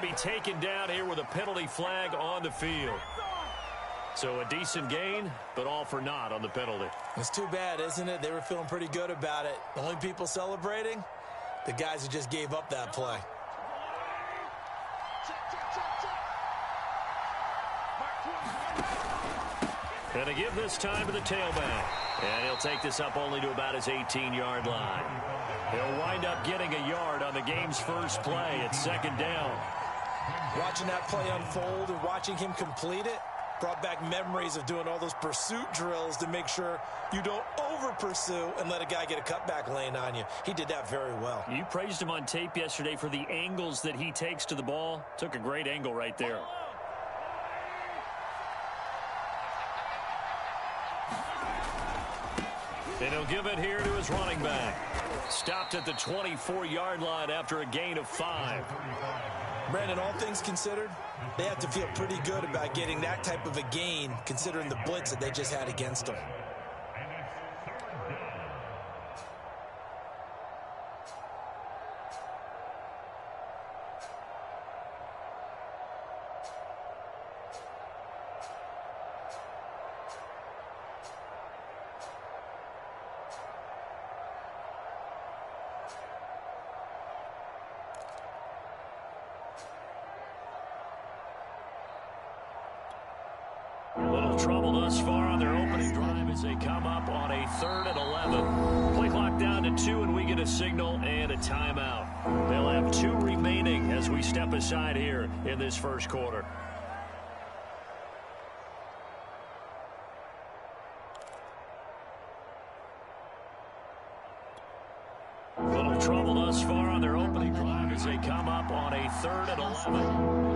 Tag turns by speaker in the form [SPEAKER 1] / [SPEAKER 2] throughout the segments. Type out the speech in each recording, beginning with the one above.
[SPEAKER 1] be taken down here with a penalty flag on the field. So a decent gain, but all for naught on the penalty.
[SPEAKER 2] It's too bad, isn't it? They were feeling pretty good about it. The only people celebrating, the guys who just gave up that play.
[SPEAKER 1] Going to give this time to the tailback. And he'll take this up only to about his 18-yard line. He'll wind up getting a yard on the game's first play at second down.
[SPEAKER 2] Watching that play unfold and watching him complete it brought back memories of doing all those pursuit drills to make sure you don't over-pursue and let a guy get a cutback lane on you. He did that very well.
[SPEAKER 1] You praised him on tape yesterday for the angles that he takes to the ball. Took a great angle right there. And he'll give it here to his running back. Stopped at the 24-yard line after a gain of 5.
[SPEAKER 2] Brandon, all things considered, they have to feel pretty good about getting that type of a gain considering the blitz that they just had against them.
[SPEAKER 1] Little trouble thus far on their opening drive as they come up on a 3rd and 11. Play clock down to 2, and we get a signal and a timeout. They'll have 2 remaining as we step aside here in this first quarter. Little trouble thus far on their opening drive as they come up on a 3rd and 11.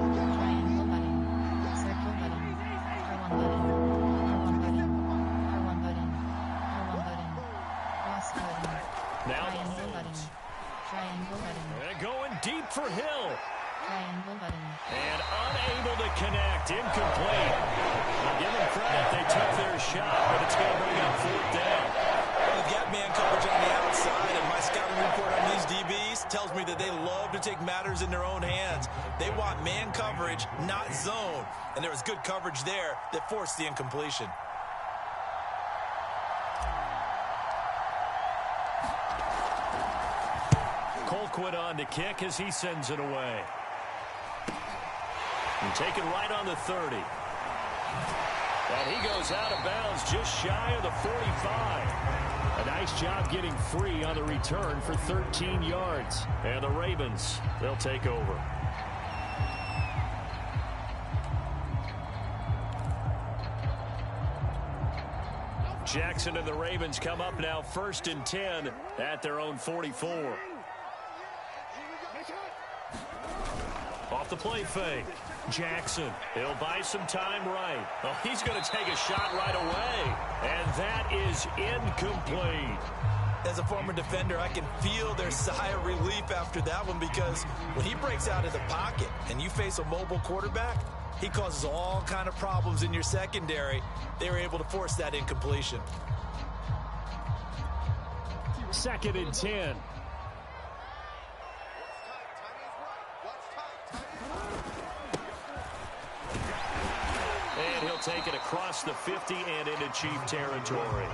[SPEAKER 1] Now and going deep for Hill. And unable to connect. Incomplete. Now give them credit. They took their shot, but it's going to bring up 4th down.
[SPEAKER 2] Well, they've got man coverage on the outside, and my scouting report on these DBs tells me that they love to take matters in their own hands. They want man coverage, not zone. And there was good coverage there that forced the incompletion.
[SPEAKER 1] Colquitt on to kick as he sends it away. And taken right on the 30. And he goes out of bounds just shy of the 45. A nice job getting free on the return for 13 yards. And the Ravens, they'll take over. Jackson and the Ravens come up now 1st and 10 at their own 44. Off the play fake. Jackson, he'll buy some time right. Oh, he's going to take a shot right away. And that is incomplete.
[SPEAKER 2] As a former defender, I can feel their sigh of relief after that one because when he breaks out of the pocket and you face a mobile quarterback, he causes all kind of problems in your secondary. They were able to force that incompletion.
[SPEAKER 1] 2nd and 10. And he'll take it across the 50 and into Chief territory.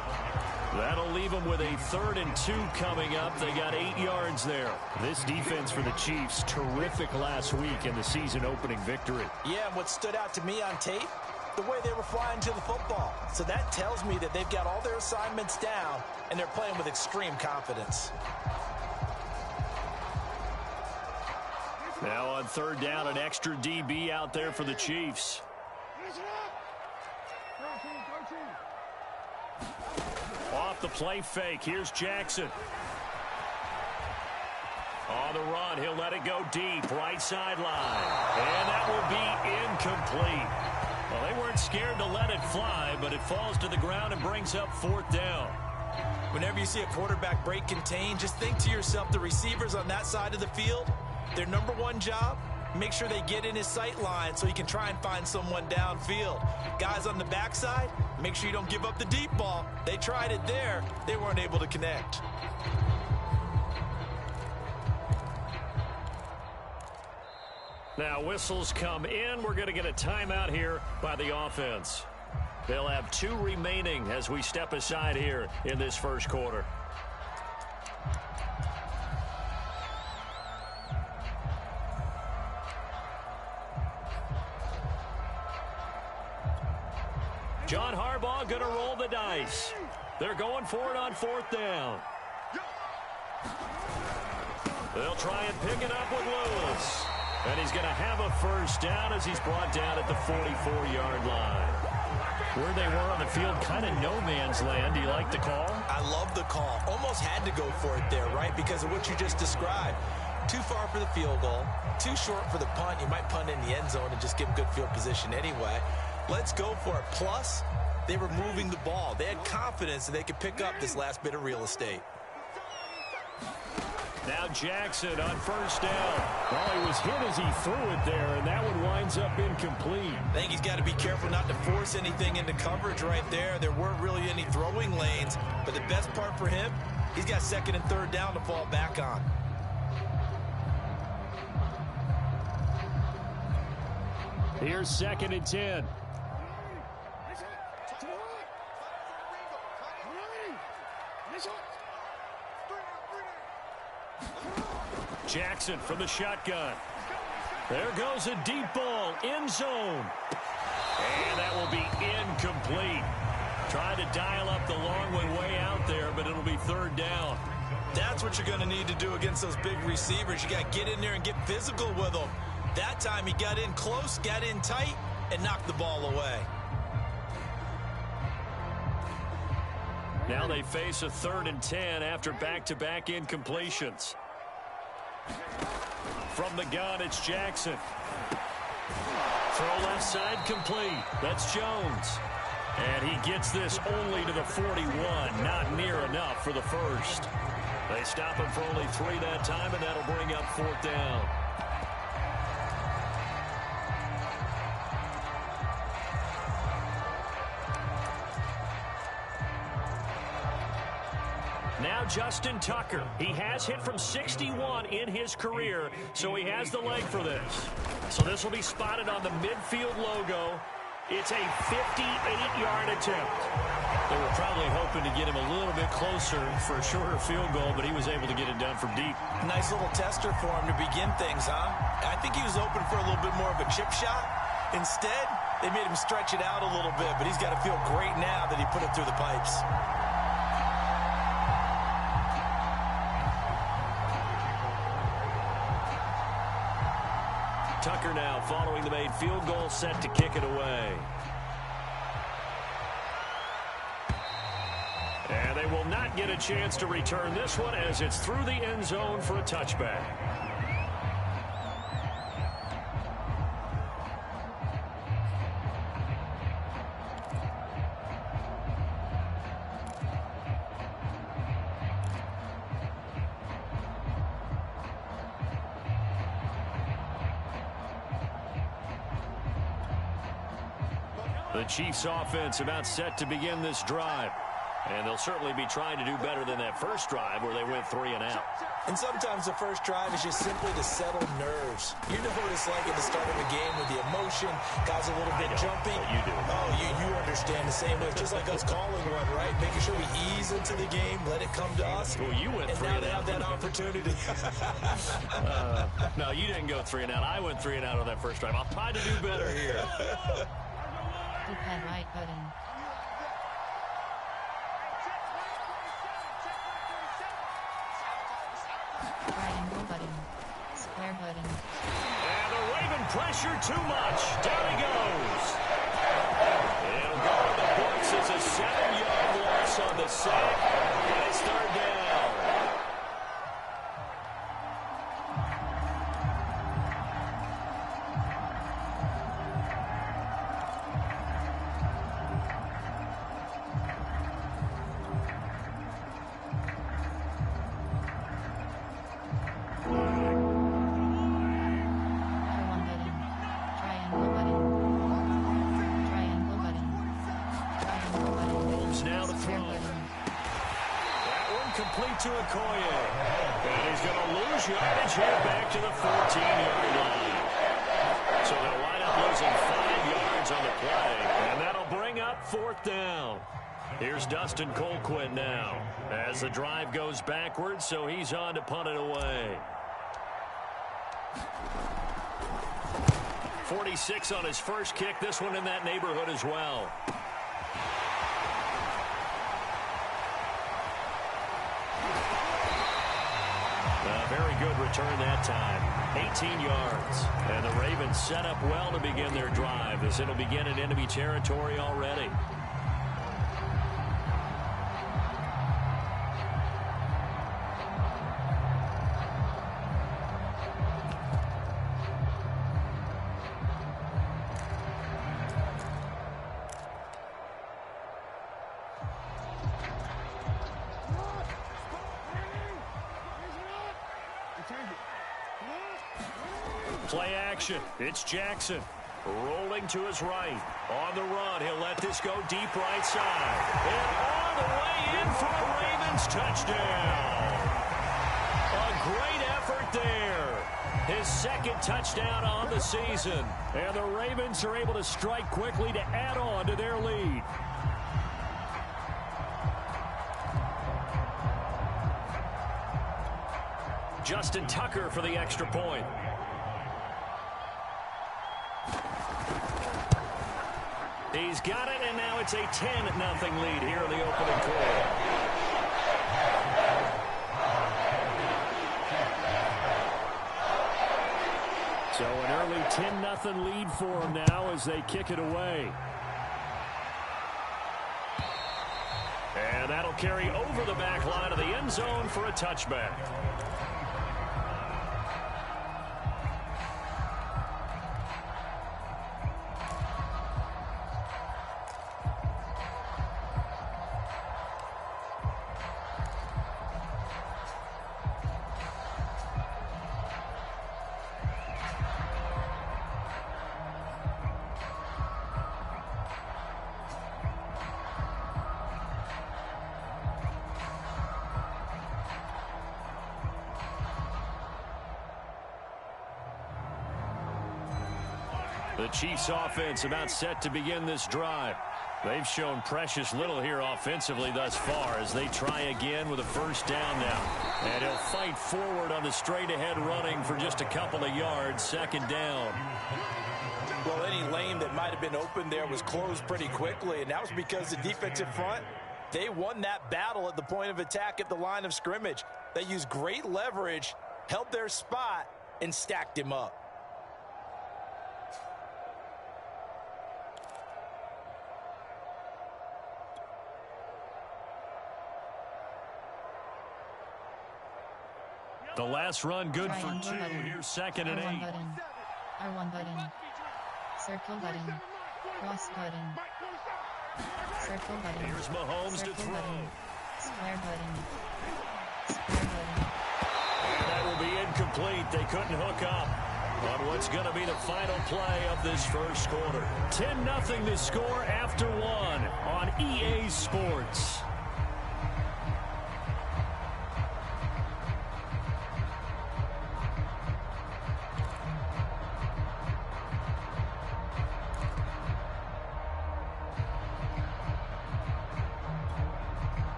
[SPEAKER 1] That'll leave them with a 3rd and 2 coming up. They got 8 yards there. This defense for the Chiefs, terrific last week in the season opening victory.
[SPEAKER 2] Yeah, and what stood out to me on tape, the way they were flying to the football. So that tells me that they've got all their assignments down and they're playing with extreme confidence.
[SPEAKER 1] Now on 3rd down, an extra DB out there for the Chiefs. Off the play fake. Here's Jackson. On the run, he'll let it go deep. Right sideline. And that will be incomplete. Well, they weren't scared to let it fly, but it falls to the ground and brings up 4th down.
[SPEAKER 2] Whenever you see a quarterback break contain, just think to yourself, the receivers on that side of the field, their number one job, make sure they get in his sight line so he can try and find someone downfield. Guys on the backside, make sure you don't give up the deep ball. They tried it there. They weren't able to connect.
[SPEAKER 1] Now whistles come in. We're going to get a timeout here by the offense. They'll have 2 remaining as we step aside here in this first quarter. John Harbaugh going to roll the dice. They're going for it on 4th down. They'll try and pick it up with Lewis. And he's going to have a first down as he's brought down at the 44-yard line. Where they were on the field, kind of no man's land. Do you like the call?
[SPEAKER 2] I love the call. Almost had to go for it there, right? Because of what you just described. Too far for the field goal. Too short for the punt. You might punt in the end zone and just give him good field position anyway. Let's go for it. Plus, they were moving the ball. They had confidence that they could pick up this last bit of real estate.
[SPEAKER 1] Now Jackson on first down. Well, he was hit as he threw it there, and that one winds up incomplete.
[SPEAKER 2] I think he's got to be careful not to force anything into coverage right there. There weren't really any throwing lanes, but the best part for him, he's got 2nd and 3rd down to fall back on.
[SPEAKER 1] Here's 2nd and 10. Jackson from the shotgun. There goes a deep ball, end zone. And that will be incomplete. Tried to dial up the long one way out there, but it'll be 3rd down.
[SPEAKER 2] That's what you're going to need to do against those big receivers. You got to get in there and get physical with them. That time he got in close, got in tight, and knocked the ball away.
[SPEAKER 1] Now they face a 3rd and 10 after back-to-back incompletions. From the gun, it's Jackson. Throw left side complete. That's Jones. And he gets this only to the 41. Not near enough for the first. They stop him for only 3 that time, and that'll bring up 4th down. Now Justin Tucker. He has hit from 61 in his career, so he has the leg for this. So this will be spotted on the midfield logo. It's a 58-yard attempt. They were probably hoping to get him a little bit closer for a shorter field goal, but he was able to get it done from deep.
[SPEAKER 2] Nice little tester for him to begin things, huh? I think he was open for a little bit more of a chip shot. Instead, they made him stretch it out a little bit, but he's got to feel great now that he put it through the pipes.
[SPEAKER 1] Tucker now following the made field goal, set to kick it away. And they will not get a chance to return this one as it's through the end zone for a touchback. The Chiefs offense about set to begin this drive. And they'll certainly be trying to do better than that first drive where they went 3 and out.
[SPEAKER 2] And sometimes the first drive is just simply to settle nerves. You know what it's like at the start of a game with the emotion, guys a little bit jumpy.
[SPEAKER 1] You do.
[SPEAKER 2] Oh, you understand the same way. It's just like us calling one, right? Making sure we ease into the game, let it come to us.
[SPEAKER 1] Well, you went 3
[SPEAKER 2] and
[SPEAKER 1] and out.
[SPEAKER 2] now they have that opportunity.
[SPEAKER 1] No, you didn't go 3 and out. I went 3 and out on that first drive. I'll try to do better here.
[SPEAKER 3] Hit that right button. Triangle button. Square button.
[SPEAKER 1] And the Raven pressure too much. Down he goes. It'll go in the books as a 7-yard loss on the sack. And it's 3rd down. To Okoye. And he's going to lose yardage here back to the 14-yard line. 4th down. Here's Dustin Colquitt now as the drive goes backwards, so he's on to punt it away. 46 on his first kick. This one in that neighborhood as well. A very good return that time. 18 yards. And the Ravens set up well to begin their drive as it'll begin in enemy territory already. Play action. It's Jackson. Rolling to his right. On the run. He'll let this go deep right side. And all the way in for a Ravens touchdown. A great effort there. His second touchdown on the season. And the Ravens are able to strike quickly to add on to their lead. Justin Tucker for the extra point. He's got it, and now it's a 10-0 lead here in the opening quarter. So an early 10-0 lead for them now as they kick it away. And that'll carry over the back line of the end zone for a touchback. The Chiefs offense about set to begin this drive. They've shown precious little here offensively thus far as they try again with a first down now. And he'll fight forward on the straight-ahead running for just a couple of yards, second down.
[SPEAKER 2] Well, any lane that might have been open there was closed pretty quickly, and that was because the defensive front, they won that battle at the point of attack at the line of scrimmage. They used great leverage, held their spot, and stacked him up.
[SPEAKER 1] The last run good for 2. Here's 2nd and 8.
[SPEAKER 3] R1 button. Circle button. Cross button. Circle button.
[SPEAKER 1] Here's Mahomes to throw.
[SPEAKER 3] Square button. Square button.
[SPEAKER 1] And that will be incomplete. They couldn't hook up on what's going to be the final play of this first quarter. 10-0 the score after 1 on EA Sports.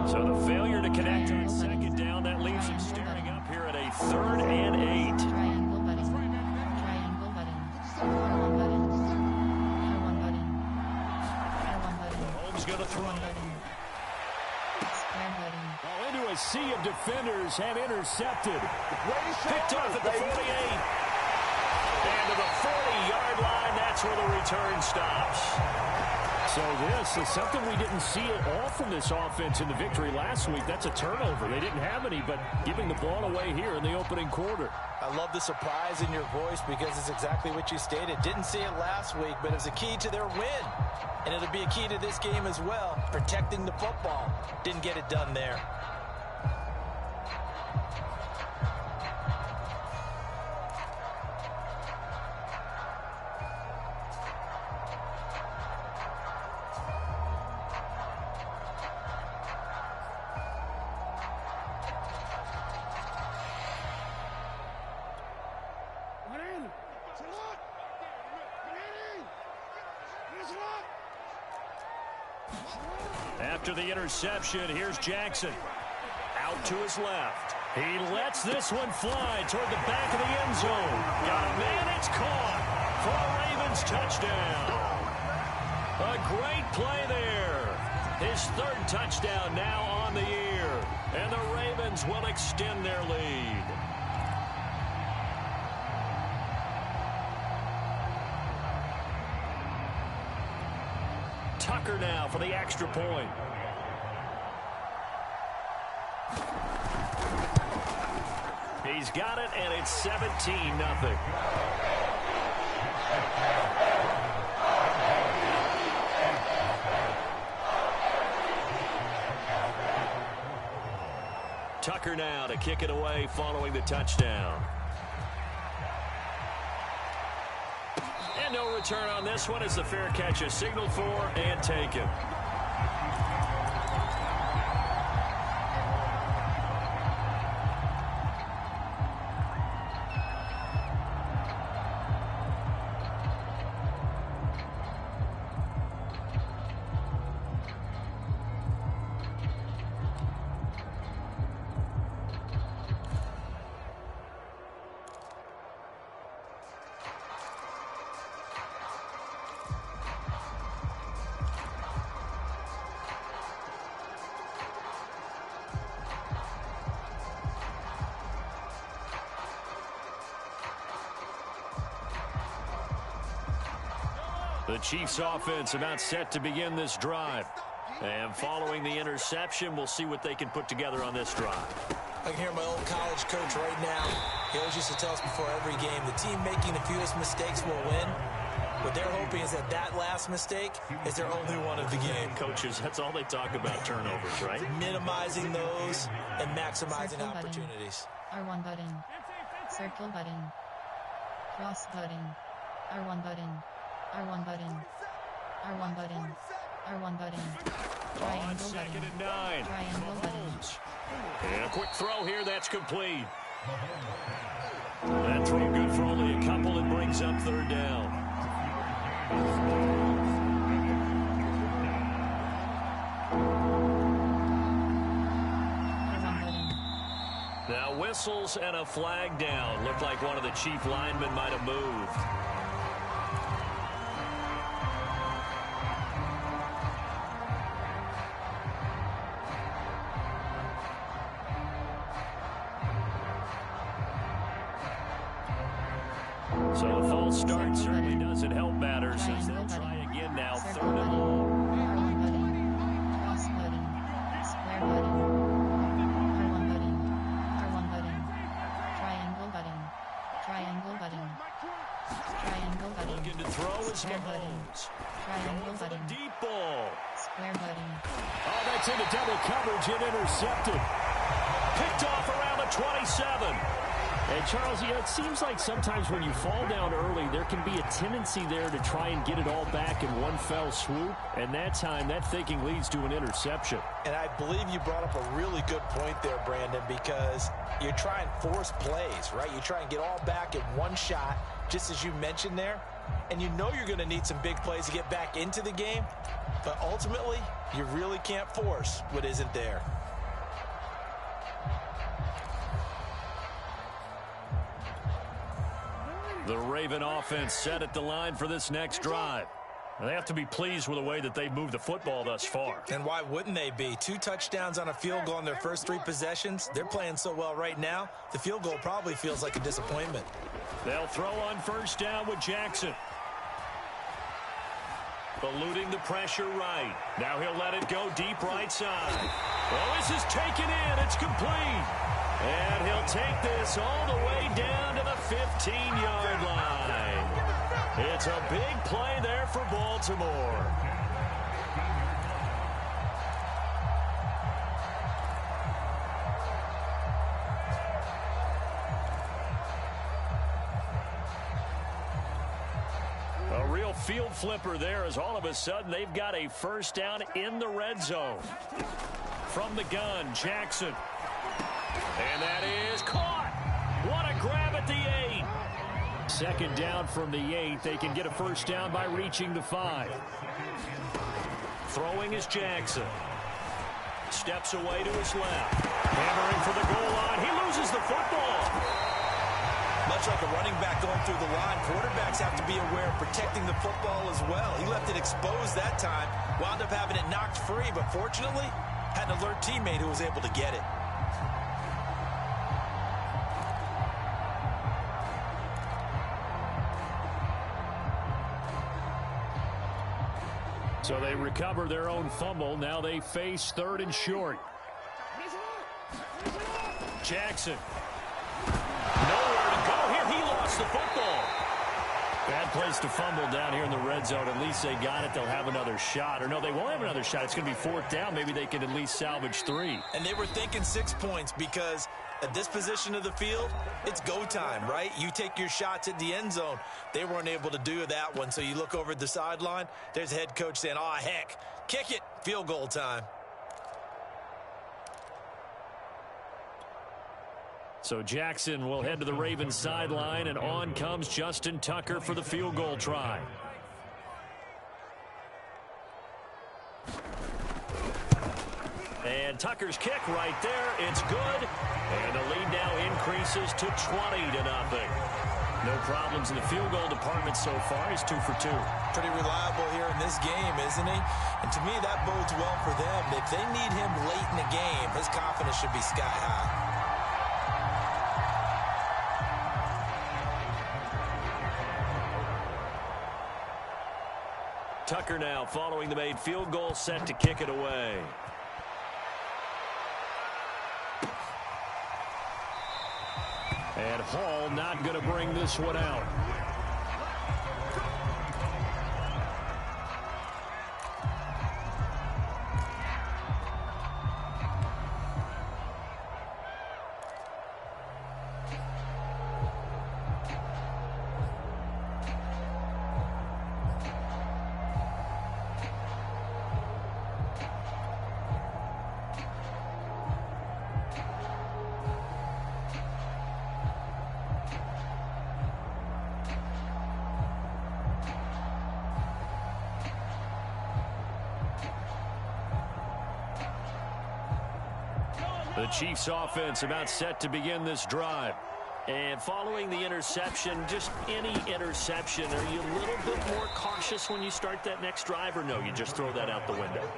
[SPEAKER 1] So the failure to connect on second down, that leaves him staring up here at a 3rd and 8.
[SPEAKER 3] Triangle button. Triangle button. R1 button. R1 button. R1 button.
[SPEAKER 1] Mahomes going to throw.
[SPEAKER 3] R1 button. Square button.
[SPEAKER 1] Well, into a sea of defenders and intercepted. Picked off at the 48. And to the 40-yard line, that's where the return stops. So this is something we didn't see at all from this offense in the victory last week. That's a turnover. They didn't have any, but giving the ball away here in the opening quarter.
[SPEAKER 2] I love the surprise in your voice because it's exactly what you stated. Didn't see it last week, but it was a key to their win. And it'll be a key to this game as well, protecting the football. Didn't get it done there.
[SPEAKER 1] After the interception, here's Jackson. Out to his left. He lets this one fly toward the back of the end zone. Got a man, it's caught for a Ravens touchdown. A great play there. His third touchdown now on the year. And the Ravens will extend their lead. Tucker now for the extra point. He's got it, and it's 17-0. Tucker now to kick it away following the touchdown. And no return on this one as the fair catch is signaled for and taken. The Chiefs offense about set to begin this drive. And following the interception, we'll see what they can put together on this drive.
[SPEAKER 2] I can hear my old college coach right now. He always used to tell us before every game, the team making the fewest mistakes will win. What they're hoping is that that last mistake is their only one of the game.
[SPEAKER 1] Coaches, that's all they talk about, turnovers, right?
[SPEAKER 2] Minimizing those and maximizing opportunities.
[SPEAKER 3] R1 button. Circle button. Cross button. R1 button. R1 button. R1 button. R1 button. Triangle button.
[SPEAKER 1] 2nd and 9.
[SPEAKER 3] Triangle button.
[SPEAKER 1] And a quick throw here, that's complete. That throw good for only a couple and brings up 3rd down. Now whistles and a flag down. Looked like one of the Chief linemen might have moved. So a false start certainly doesn't help batters as they'll try again now. 3rd and long.
[SPEAKER 3] R1 button. Cross button. Square button. R1 button. R1 button. Triangle button. Triangle button. Triangle button.
[SPEAKER 1] Looking to throw is
[SPEAKER 3] Square button.
[SPEAKER 1] Mahomes.
[SPEAKER 3] Triangle
[SPEAKER 1] Going for the
[SPEAKER 3] button.
[SPEAKER 1] deep ball.
[SPEAKER 3] Square button.
[SPEAKER 1] Oh, that's into double coverage and intercepted. Picked off around the 27.
[SPEAKER 4] And Charles, you know, it seems like sometimes when you fall down early, there can be a tendency there to try and get it all back in one fell swoop. And that time, that thinking leads to an interception.
[SPEAKER 2] And I believe you brought up a really good point there, Brandon, because you try and force plays, right? You try and get all back in one shot, just as you mentioned there. And you know you're going to need some big plays to get back into the game. But ultimately, you really can't force what isn't there.
[SPEAKER 1] The Raven offense set at the line for this next drive. They have to be pleased with the way that they've moved the football thus far.
[SPEAKER 2] And why wouldn't they be? 2 touchdowns on a field goal in their first 3 possessions. They're playing so well right now, the field goal probably feels like a disappointment.
[SPEAKER 1] They'll throw on 1st down with Jackson. Eluding the pressure right. Now he'll let it go deep right side. Well, this is taken in. It's complete. And he'll take this all the way down to the 15-yard line. It's a big play there for Baltimore. A real field flipper there as all of a sudden they've got a 1st down in the red zone. From the gun, Jackson. And that is caught. What a grab at the 8.
[SPEAKER 4] second down from the 8. They can get a first down by reaching the 5. Throwing is Jackson. Steps away to his left. Hammering for the goal line. He loses the football.
[SPEAKER 2] Much like a running back going through the line, quarterbacks have to be aware of protecting the football as well. He left it exposed that time, wound up having it knocked free, but fortunately, had an alert teammate who was able to get it.
[SPEAKER 4] So they recover their own fumble. Now they face 3rd and short. Jackson. Nowhere to go here. He lost the football. Bad place to fumble down here in the red zone. At least they got it. They'll have another shot. Or no, they won't have another shot. It's going to be 4th down. Maybe they can at least salvage 3.
[SPEAKER 2] And they were thinking 6 points because at this position of the field, it's go time, right? You take your shots at the end zone. They weren't able to do that one. So you look over at the sideline. There's the head coach saying, oh, heck, kick it. Field goal time.
[SPEAKER 4] So Jackson will head to the Ravens sideline, and on comes Justin Tucker for the field goal try. And Tucker's kick right there. It's good. And the lead now increases to 20-0. No problems in the field goal department so far. He's 2 for 2.
[SPEAKER 2] Pretty reliable here in this game, isn't he? And to me, that bodes well for them. If they need him late in the game, his confidence should be sky high.
[SPEAKER 4] Tucker now following the made field goal, set to kick it away. And Hall not going to bring this one out. The Chiefs offense about set to begin this drive. And following the interception, just any interception, are you a little bit more cautious when you start that next drive, or no, you just throw that out the window?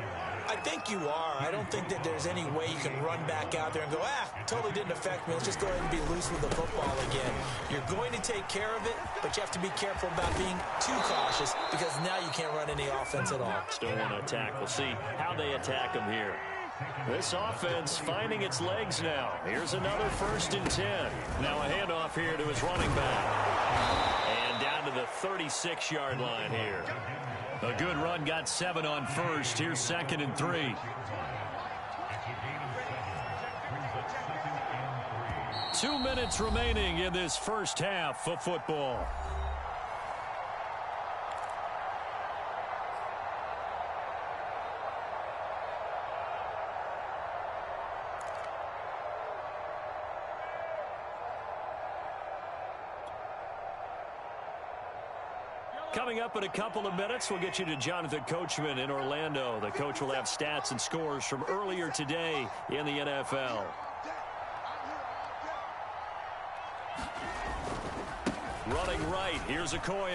[SPEAKER 2] I think you are. I don't think that there's any way you can run back out there and go, totally didn't affect me. Let's just go ahead and be loose with the football again. You're going to take care of it, but you have to be careful about being too cautious because now you can't run any offense at all.
[SPEAKER 4] Still want to attack. We'll see how they attack them here. This offense finding its legs now. Here's another 1st and 10. Now a handoff here to his running back. And down to the 36-yard line here. A good run, got 7 on 1st. Here's 2nd and 3. Two minutes remaining in this first half of football. Coming up in a couple of minutes, we'll get you to Jonathan Coachman in Orlando. The coach will have stats and scores from earlier today in the NFL. Running right, here's Okoye.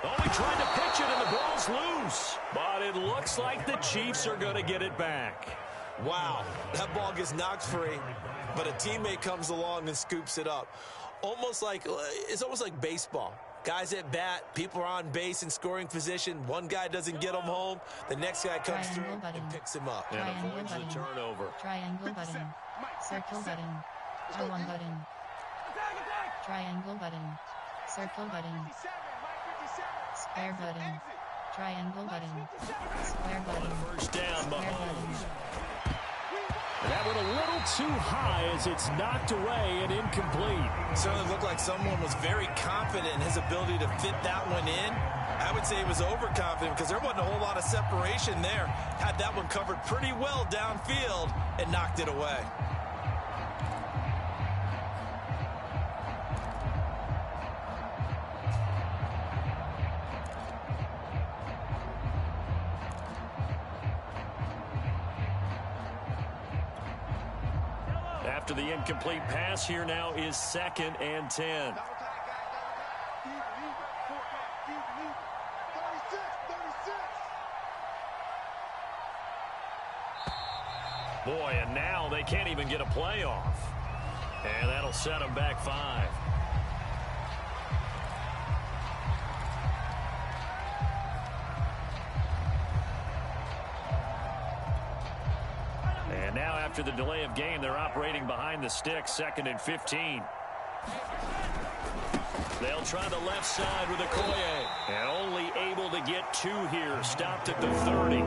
[SPEAKER 4] Oh, he tried to pitch it, and the ball's loose. But it looks like the Chiefs are going to get it back.
[SPEAKER 2] Wow, that ball gets knocked free, but a teammate comes along and scoops it up. It's almost like baseball. Guys at bat, people are on base in scoring position. One guy doesn't get him home. The next guy comes through and picks him up.
[SPEAKER 4] And avoids the turnover.
[SPEAKER 3] Triangle button. Circle button. R1 button. Triangle button. Circle button. Square button. Triangle button. Square button.
[SPEAKER 4] First down, Mahomes.
[SPEAKER 1] That went a little too high as it's knocked away and incomplete.
[SPEAKER 2] Certainly looked like someone was very confident in his ability to fit that one in. I would say he was overconfident because there wasn't a whole lot of separation there. Had that one covered pretty well downfield and knocked it away.
[SPEAKER 4] After the incomplete pass, here now is 2nd and 10. Boy, and now they can't even get a play off. And that'll set them back 5. And now after the delay of game, they're operating behind the sticks, 2nd and 15. They'll try the left side with Okoye. And only able to get 2 here, stopped at the 30.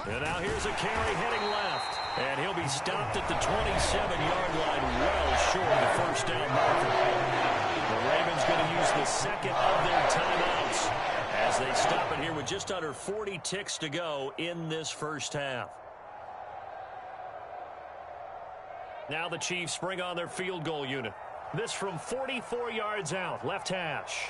[SPEAKER 4] And now here's a carry heading left. And he'll be stopped at the 27-yard line, well short of the first down marker. The Ravens going to use the 2nd of their timeouts as they stop it here with just under 40 ticks to go in this first half. Now the Chiefs bring on their field goal unit. This from 44 yards out, left hash.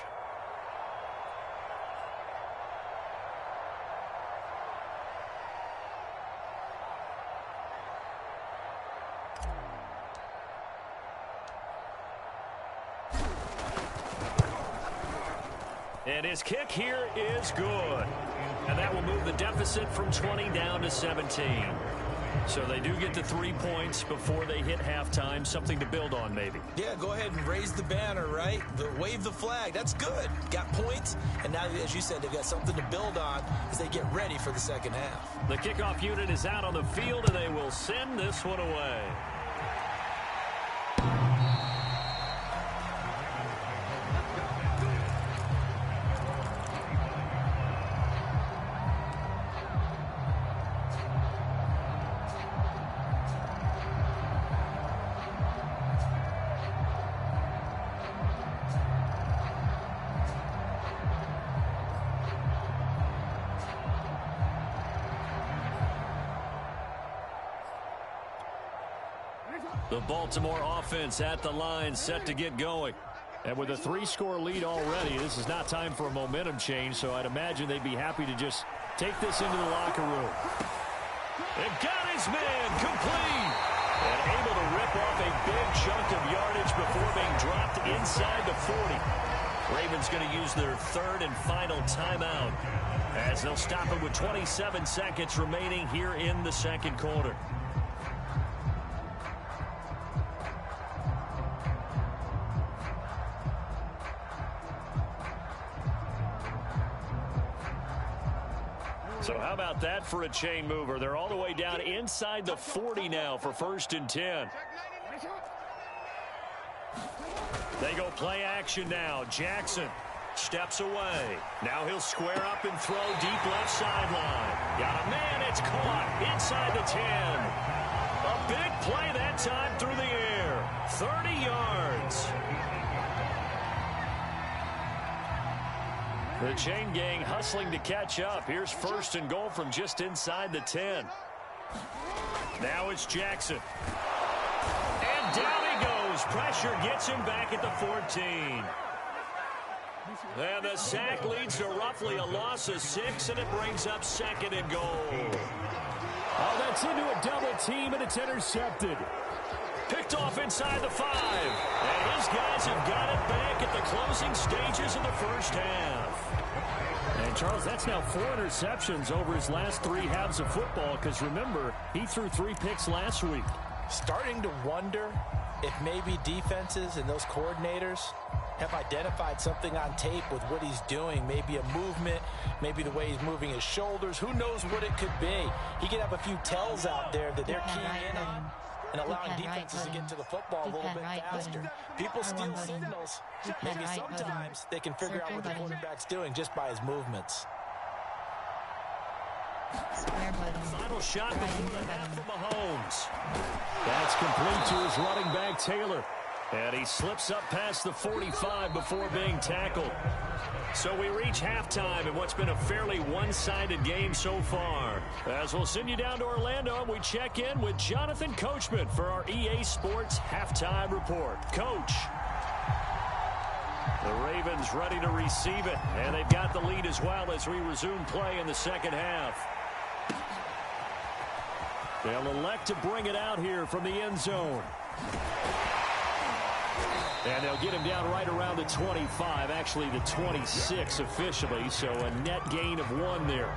[SPEAKER 4] And his kick here is good. And that will move the deficit from 20 down to 17. So they do get to 3 points before they hit halftime. Something to build on, maybe.
[SPEAKER 2] Yeah, go ahead and raise the banner, right? Wave the flag. That's good. Got points. And now, as you said, they've got something to build on as they get ready for the second half.
[SPEAKER 4] The kickoff unit is out on the field, and they will send this one away. The Baltimore offense at the line, set to get going. And with a 3-score lead already, this is not time for a momentum change, so I'd imagine they'd be happy to just take this into the locker room. And got his man complete. And able to rip off a big chunk of yardage before being dropped inside the 40. Ravens going to use their 3rd and final timeout as they'll stop it with 27 seconds remaining here in the second quarter. So how about that for a chain mover? They're all the way down inside the 40 now for 1st and 10. They go play action now. Jackson steps away. Now he'll square up and throw deep left sideline. Got a man, it's caught inside the 10. A big play that time through the air. 30 yards. The chain gang hustling to catch up. Here's 1st and goal from just inside the 10. Now it's Jackson. And down he goes. Pressure gets him back at the 14. And the sack leads to roughly a loss of 6, and it brings up 2nd and goal.
[SPEAKER 1] Oh, that's into a double team, and it's intercepted.
[SPEAKER 4] Picked off inside the 5. And his guys have got it back at the closing stages of the first half.
[SPEAKER 1] And, Charles, that's now 4 interceptions over his last 3 halves of football, because, remember, he threw 3 picks last week.
[SPEAKER 2] Starting to wonder if maybe defenses and those coordinators have identified something on tape with what he's doing. Maybe a movement, maybe the way he's moving his shoulders. Who knows what it could be? He could have a few tells out there that they're keying in on and allowing defenses to get to the football a little bit faster. People steal signals. Maybe sometimes they can figure out what the quarterback's doing just by his movements.
[SPEAKER 3] Square button.
[SPEAKER 1] Final shot before the half
[SPEAKER 3] button.
[SPEAKER 1] from Mahomes. That's complete to his running back, Taylor. And he slips up past the 45 before being tackled. So we reach halftime in what's been a fairly one-sided game so far. As we'll send you down to Orlando, we check in with Jonathan Coachman for our EA Sports Halftime Report. Coach. The Ravens ready to receive it, and they've got the lead as well as we resume play in the second half. They'll elect to bring it out here from the end zone. And they'll get him down right around the 25, actually the 26 officially, so a net gain of 1 there.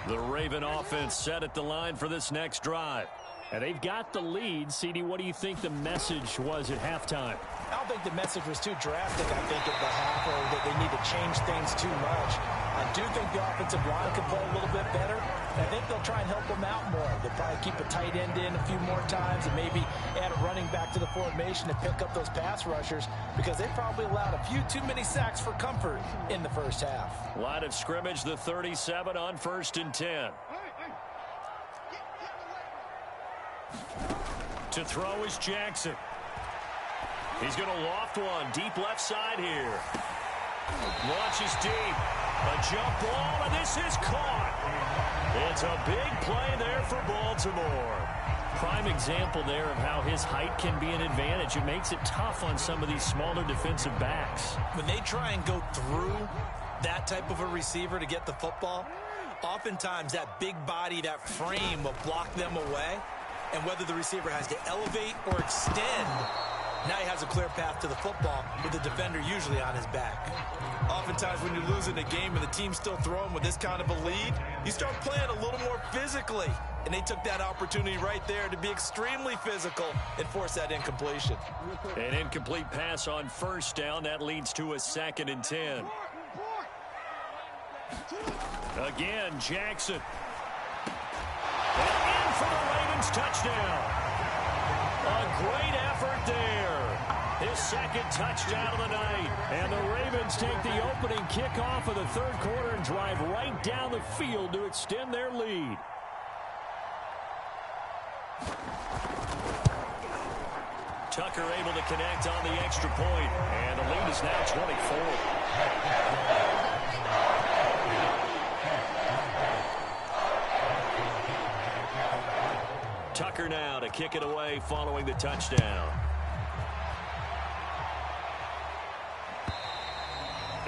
[SPEAKER 1] The Raven offense set at the line for this next drive. And they've got the lead. CD, what do you think the message was at halftime?
[SPEAKER 2] I don't think the message was too drastic, I think, at the half, or that they need to change things too much. I do think the offensive line could play a little bit better. And I think they'll try and help them out more. They'll probably keep a tight end in a few more times and maybe add a running back to the formation to pick up those pass rushers, because they probably allowed a few too many sacks for comfort in the first half.
[SPEAKER 1] Line of scrimmage, the 37 on 1st and 10. To throw is Jackson. He's going to loft one deep left side here. Launches deep. A jump ball, and this is caught. It's a big play there for Baltimore. Prime example there of how his height can be an advantage. It makes it tough on some of these smaller defensive backs.
[SPEAKER 2] When they try and go through that type of a receiver to get the football, oftentimes that big body, that frame will block them away. And whether the receiver has to elevate or extend, now he has a clear path to the football with the defender usually on his back. Oftentimes when you're losing a game and the team's still throwing with this kind of a lead, you start playing a little more physically. And they took that opportunity right there to be extremely physical and force that incompletion.
[SPEAKER 1] An incomplete pass on 1st down. That leads to a 2nd and 10. Again, Jackson. And in for the Ravens touchdown. A great effort there. His 2nd touchdown of the night. And the Ravens take the opening kickoff of the 3rd quarter and drive right down the field to extend their lead. Tucker able to connect on the extra point. And the lead is now 24. Tucker now to kick it away following the touchdown.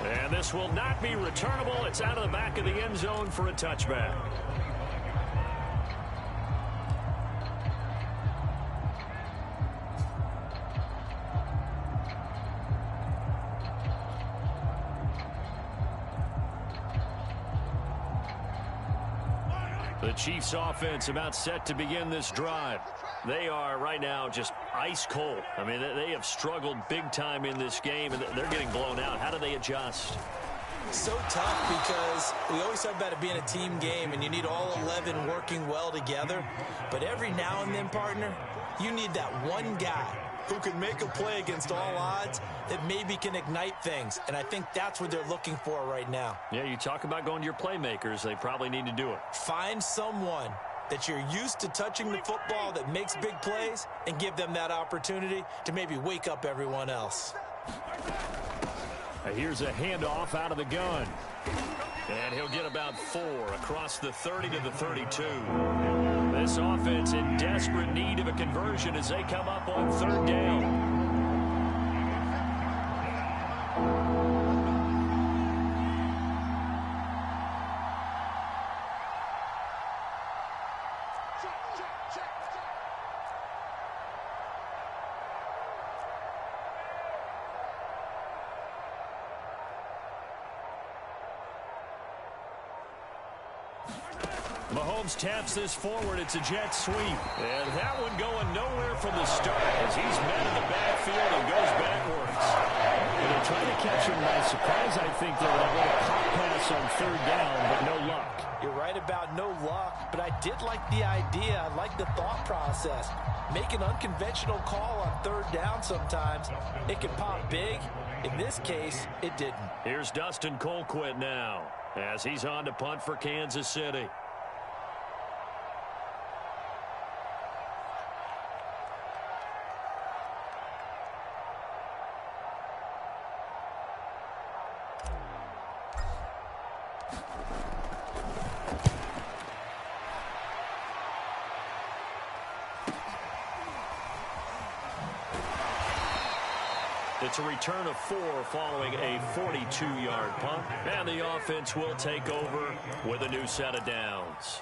[SPEAKER 1] And this will not be returnable. It's out of the back of the end zone for a touchback. The Chiefs offense about set to begin this drive. They are right now just ice cold. I mean, they have struggled big time in this game, and they're getting blown out. How do they adjust?
[SPEAKER 2] So tough, because we always talk about it being a team game, and you need all 11 working well together. But every now and then, partner, you need that one guy who can make a play against all odds that maybe can ignite things. And I think that's what they're looking for right now.
[SPEAKER 1] Yeah, you talk about going to your playmakers. They probably need to do it.
[SPEAKER 2] Find someone that you're used to touching the football that makes big plays and give them that opportunity to maybe wake up everyone else.
[SPEAKER 1] Here's a handoff out of the gun. And he'll get about 4 across the 30 to the 32. This offense in desperate need of a conversion as they come up on 3rd down. Mahomes taps this forward. It's a jet sweep. And that one going nowhere from the start as he's met in the backfield and goes backwards. And they're trying to catch him by surprise, I think, there with a little pop pass on 3rd down, but no luck.
[SPEAKER 2] You're right about no luck, but I did like the idea. I like the thought process. Make an unconventional call on third down sometimes. It can pop big. In this case, it didn't.
[SPEAKER 4] Here's Dustin Colquitt now as he's on to punt for Kansas City. It's a return of 4 following a 42-yard punt. And the offense will take over with a new set of downs.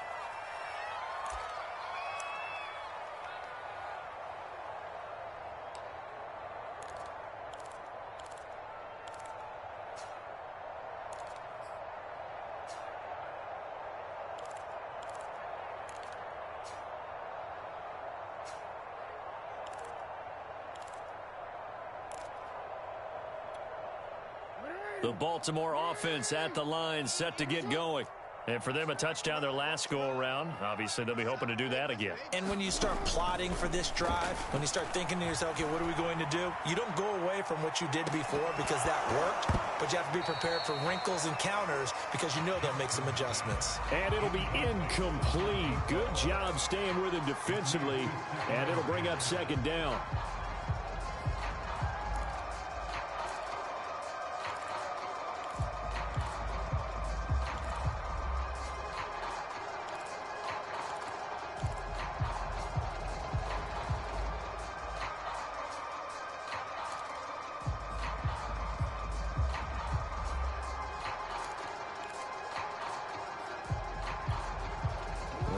[SPEAKER 4] The Baltimore offense at the line, set to get going. And for them, a touchdown their last go-around. Obviously, they'll be hoping to do that again.
[SPEAKER 2] And when you start plotting for this drive, when you start thinking to yourself, okay, what are we going to do? You don't go away from what you did before because that worked, but you have to be prepared for wrinkles and counters because you know they'll make some adjustments.
[SPEAKER 1] And it'll be incomplete. Good job staying with him defensively, and it'll bring up second down.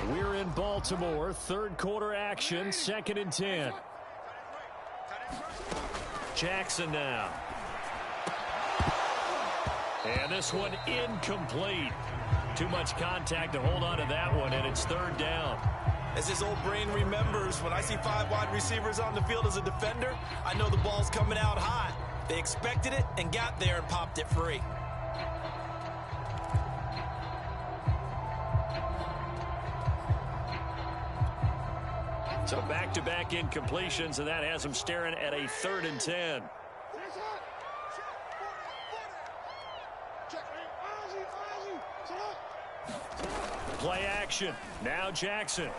[SPEAKER 1] We're in Baltimore, third quarter action, 2nd and 10. Jackson now. And this one incomplete. Too much contact to hold on to that one, and it's third down.
[SPEAKER 2] As his old brain remembers, when I see 5 wide receivers on the field as a defender, I know the ball's coming out high. They expected it and got there and popped it free.
[SPEAKER 4] So back-to-back incompletions, and that has them staring at a 3rd and 10. Play action. Now Jackson.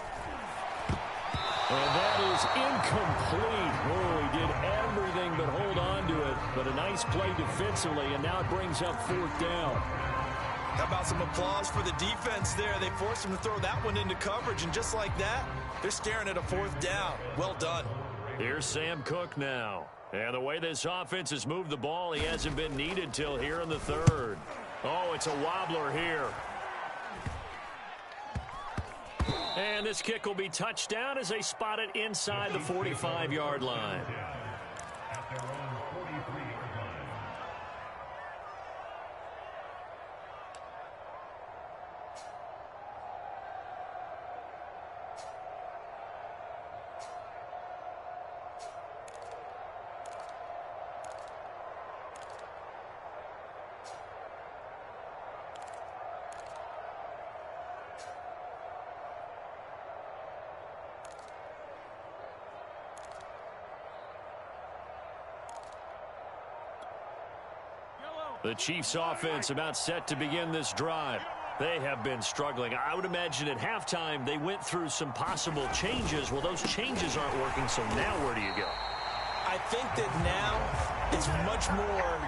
[SPEAKER 1] And that is incomplete. Oh, he did everything but hold on to it. But a nice play defensively, and now it brings up 4th down.
[SPEAKER 2] How about some applause for the defense there? They forced him to throw that one into coverage, and just like that, they're staring at a 4th down. Well done.
[SPEAKER 4] Here's Sam Cook now. And the way this offense has moved the ball, he hasn't been needed till here in the 3rd. Oh, it's a wobbler here. And this kick will be touchdown as they spot it inside the 45-yard line. The Chiefs offense about set to begin this drive. They have been struggling. I would imagine at halftime they went through some possible changes. Well, those changes aren't working, so now where do you go?
[SPEAKER 2] I think that now it's much more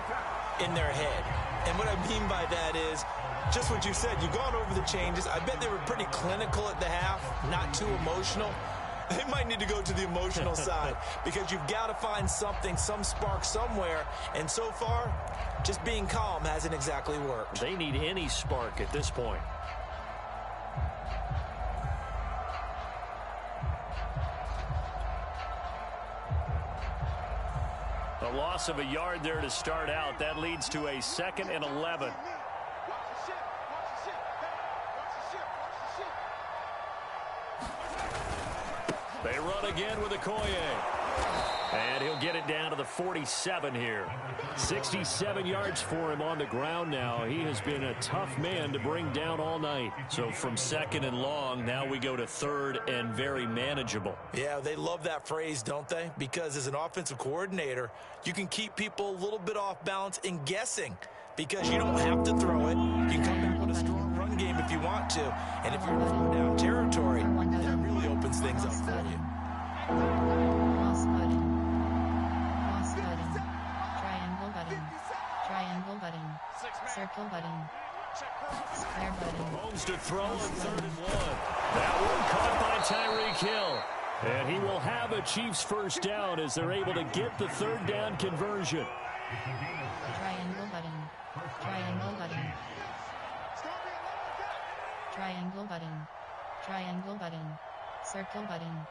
[SPEAKER 2] in their head. And what I mean by that is just what you said. You've gone over the changes. I bet they were pretty clinical at the half, not too emotional. They might need to go to the emotional side because you've got to find something, some spark somewhere. And so far, just being calm hasn't exactly worked.
[SPEAKER 4] They need any spark at this point. A loss of a yard there to start out. That leads to a 2nd and 11. They run again with Okoye. And he'll get it down to the 47 here. 67 yards for him on the ground now. He has been a tough man to bring down all night. So from second and long, now we go to third and very manageable.
[SPEAKER 2] Yeah, they love that phrase, don't they? Because as an offensive coordinator, you can keep people a little bit off balance and guessing because you don't have to throw it. You can come back with a strong run game if you want to. And if you're in third down territory, that really opens things up for you.
[SPEAKER 3] Cross button. Cross button. Triangle button. Triangle button. Circle button. Square button.
[SPEAKER 4] Holmes to throw on third and one. That one caught by Tyreek Hill. And he will have a Chiefs first down as they're able to get the third down conversion.
[SPEAKER 3] Triangle button. Triangle button. Triangle button. Triangle button. Circle button.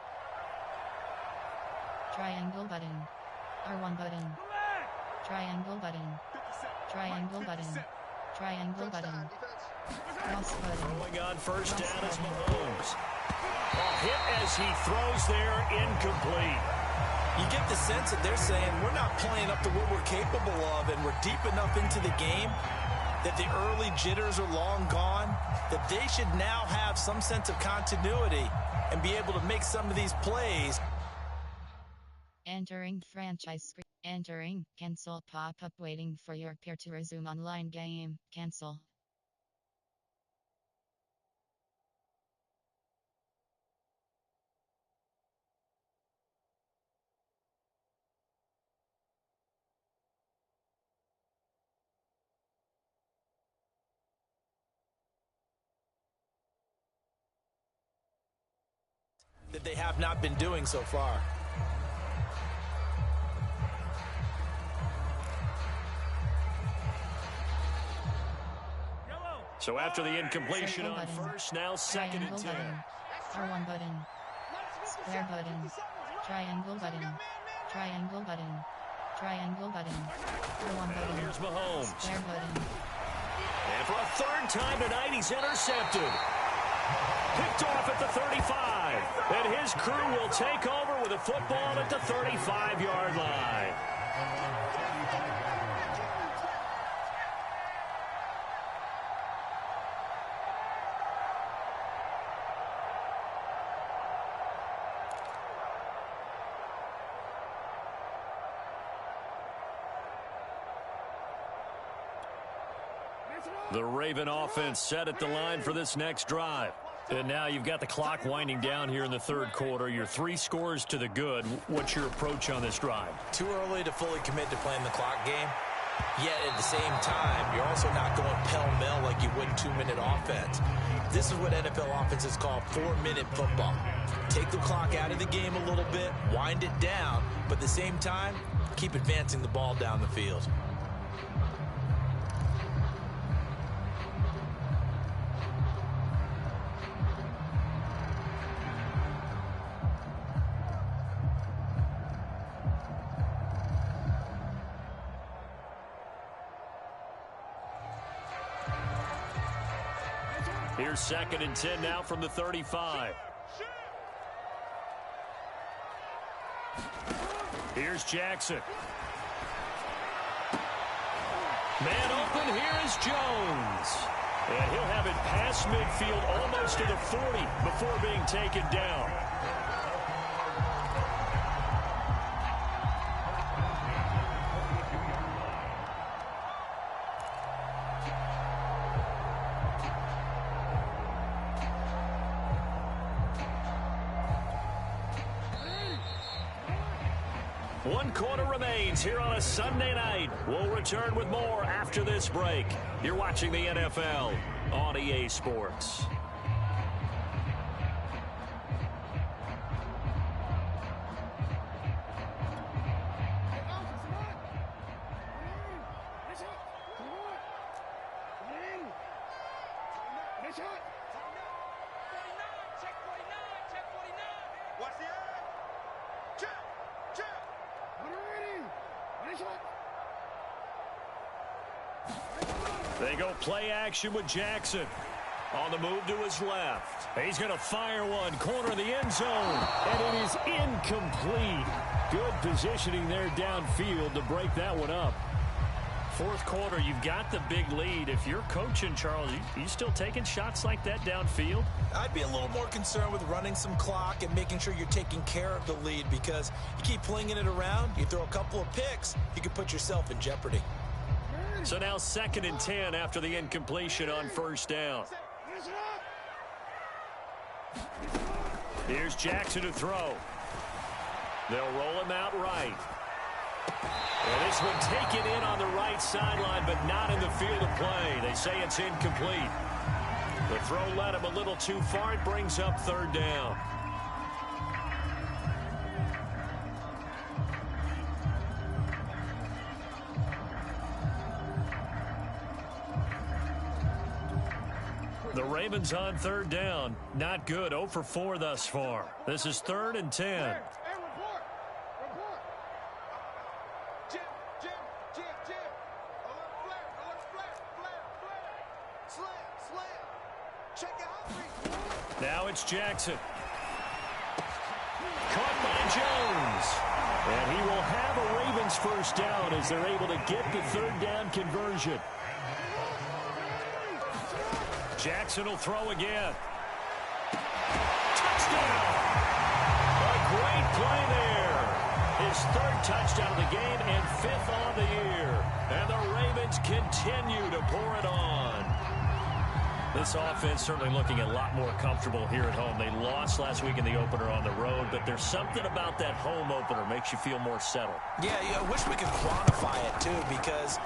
[SPEAKER 3] Triangle button. R1 button. Triangle button. Triangle button. Triangle button. Cross button.
[SPEAKER 4] Throwing on first down is Mahomes. A hit as he throws there, incomplete.
[SPEAKER 2] You get the sense that they're saying we're not playing up to what we're capable of, and we're deep enough into the game that the early jitters are long gone, that they should now have some sense of continuity and be able to make some of these plays.
[SPEAKER 3] Entering franchise screen. Entering. Cancel pop-up waiting for your peer to resume online game. Cancel.
[SPEAKER 2] That they have not been doing so far.
[SPEAKER 4] So after the incompletion on first, now second and 10.
[SPEAKER 3] R1 button. Square button. Triangle button. Triangle button. Triangle button. R1 button.
[SPEAKER 4] Here's Mahomes.
[SPEAKER 3] Square button.
[SPEAKER 4] And for a third time tonight, he's intercepted. Picked off at the 35. And his crew will take over with a football at the 35-yard line. The Raven offense set at the line for this next drive. And now you've got the clock winding down here in the third quarter. You're 3 scores to the good. What's your approach on this drive?
[SPEAKER 2] Too early to fully commit to playing the clock game. Yet at the same time, you're also not going pell-mell like you would in 2-minute offense. This is what NFL offenses call 4-minute football. Take the clock out of the game a little bit, wind it down, but at the same time, keep advancing the ball down the field.
[SPEAKER 4] Here's second and 10 now from the 35. Here's Jackson. Man open, here is Jones. And he'll have it past midfield almost to the 40 before being taken down. One quarter remains here on a Sunday night. We'll return with more after this break. You're watching the NFL on EA Sports. They go play action with Jackson. On the move to his left. He's going to fire one, corner of the end zone. And it is incomplete.
[SPEAKER 1] Good positioning there downfield to break that one up.
[SPEAKER 4] Fourth quarter, you've got the big lead. If you're coaching, Charles, you still taking shots like that downfield?
[SPEAKER 2] I'd be a little more concerned with running some clock and making sure you're taking care of the lead, because you keep flinging it around, you throw a couple of picks, you could put yourself in jeopardy.
[SPEAKER 1] So now 2nd and 10 after the incompletion on first down. Here's Jackson to throw. They'll roll him out right. And this one taken in on the right sideline, but not in the field of play. They say it's incomplete. The throw led him a little too far. It brings up 3rd down. The Ravens on 3rd down. Not good. 0 for 4 thus far. This is 3rd and 10. Now it's Jackson. Caught by Jones. And he will have a Ravens first down as they're able to get the 3rd down conversion. Jackson will throw again. Touchdown! A great play there. His 3rd touchdown of the game and 5th on the year. And the Ravens continue to pour it on. This offense certainly looking a lot more comfortable here at home. They lost last week in the opener on the road, but there's something about that home opener makes you feel more settled.
[SPEAKER 2] Yeah, I wish we could quantify it, too, because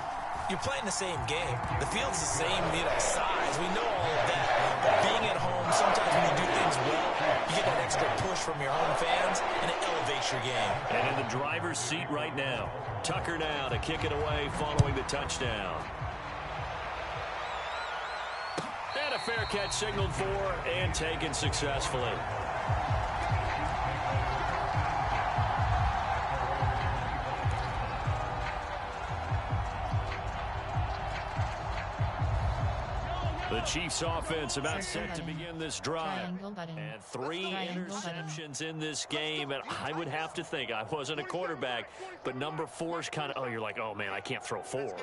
[SPEAKER 2] you're playing the same game. The field's the same, size. We know all of that. But being at home, sometimes when you do things well, you get that extra push from your home fans, and it elevates your game.
[SPEAKER 1] And in the driver's seat right now. Tucker now to kick it away following the touchdown. And a fair catch signaled for and taken successfully. The Chiefs offense about set to begin this drive. And 3 interceptions in this game. And I would have to think, I wasn't a quarterback, but number 4's kind of, you're like, oh man, I can't throw 4.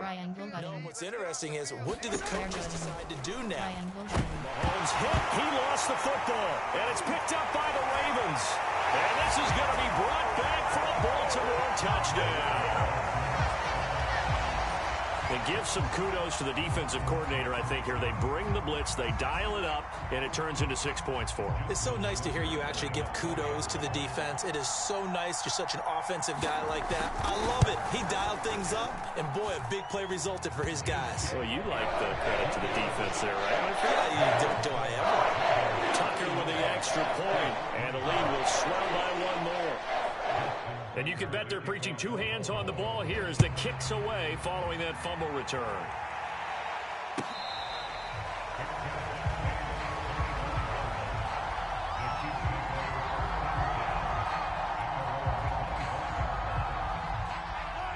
[SPEAKER 2] No, what's interesting is, what do the coaches decide to do now?
[SPEAKER 1] Mahomes hit, he lost the football. And it's picked up by the Ravens. And this is going to be brought back for a Baltimore touchdown. And give some kudos to the defensive coordinator, I think, here. They bring the blitz, they dial it up, and it turns into 6 points for them.
[SPEAKER 2] It's so nice to hear you actually give kudos to the defense. It is so nice. You're such an offensive guy like that. I love it. He dialed things up, and boy, a big play resulted for his guys.
[SPEAKER 1] Well, you like the credit to the defense there, right?
[SPEAKER 2] Yeah, do I ever?
[SPEAKER 1] Tucker with the extra point, and the lead will swell by 1 more. And you can bet they're preaching 2 hands on the ball here as the kick's away following that fumble return.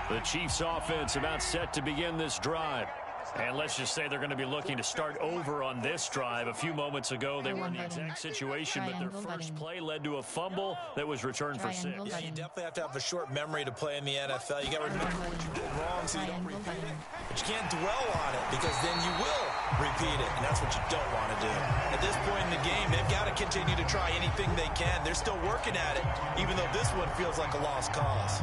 [SPEAKER 1] The Chiefs offense about set to begin this drive. And let's just say they're going to be looking to start over on this drive. A few moments ago, they were in the exact situation, but their first play led to a fumble that was returned for 6.
[SPEAKER 2] Yeah, you definitely have to have a short memory to play in the NFL. You got to remember what you did wrong so you don't repeat it. But you can't dwell on it, because then you will repeat it, and that's what you don't want to do. At this point in the game, they've got to continue to try anything they can. They're still working at it, even though this one feels like a lost cause.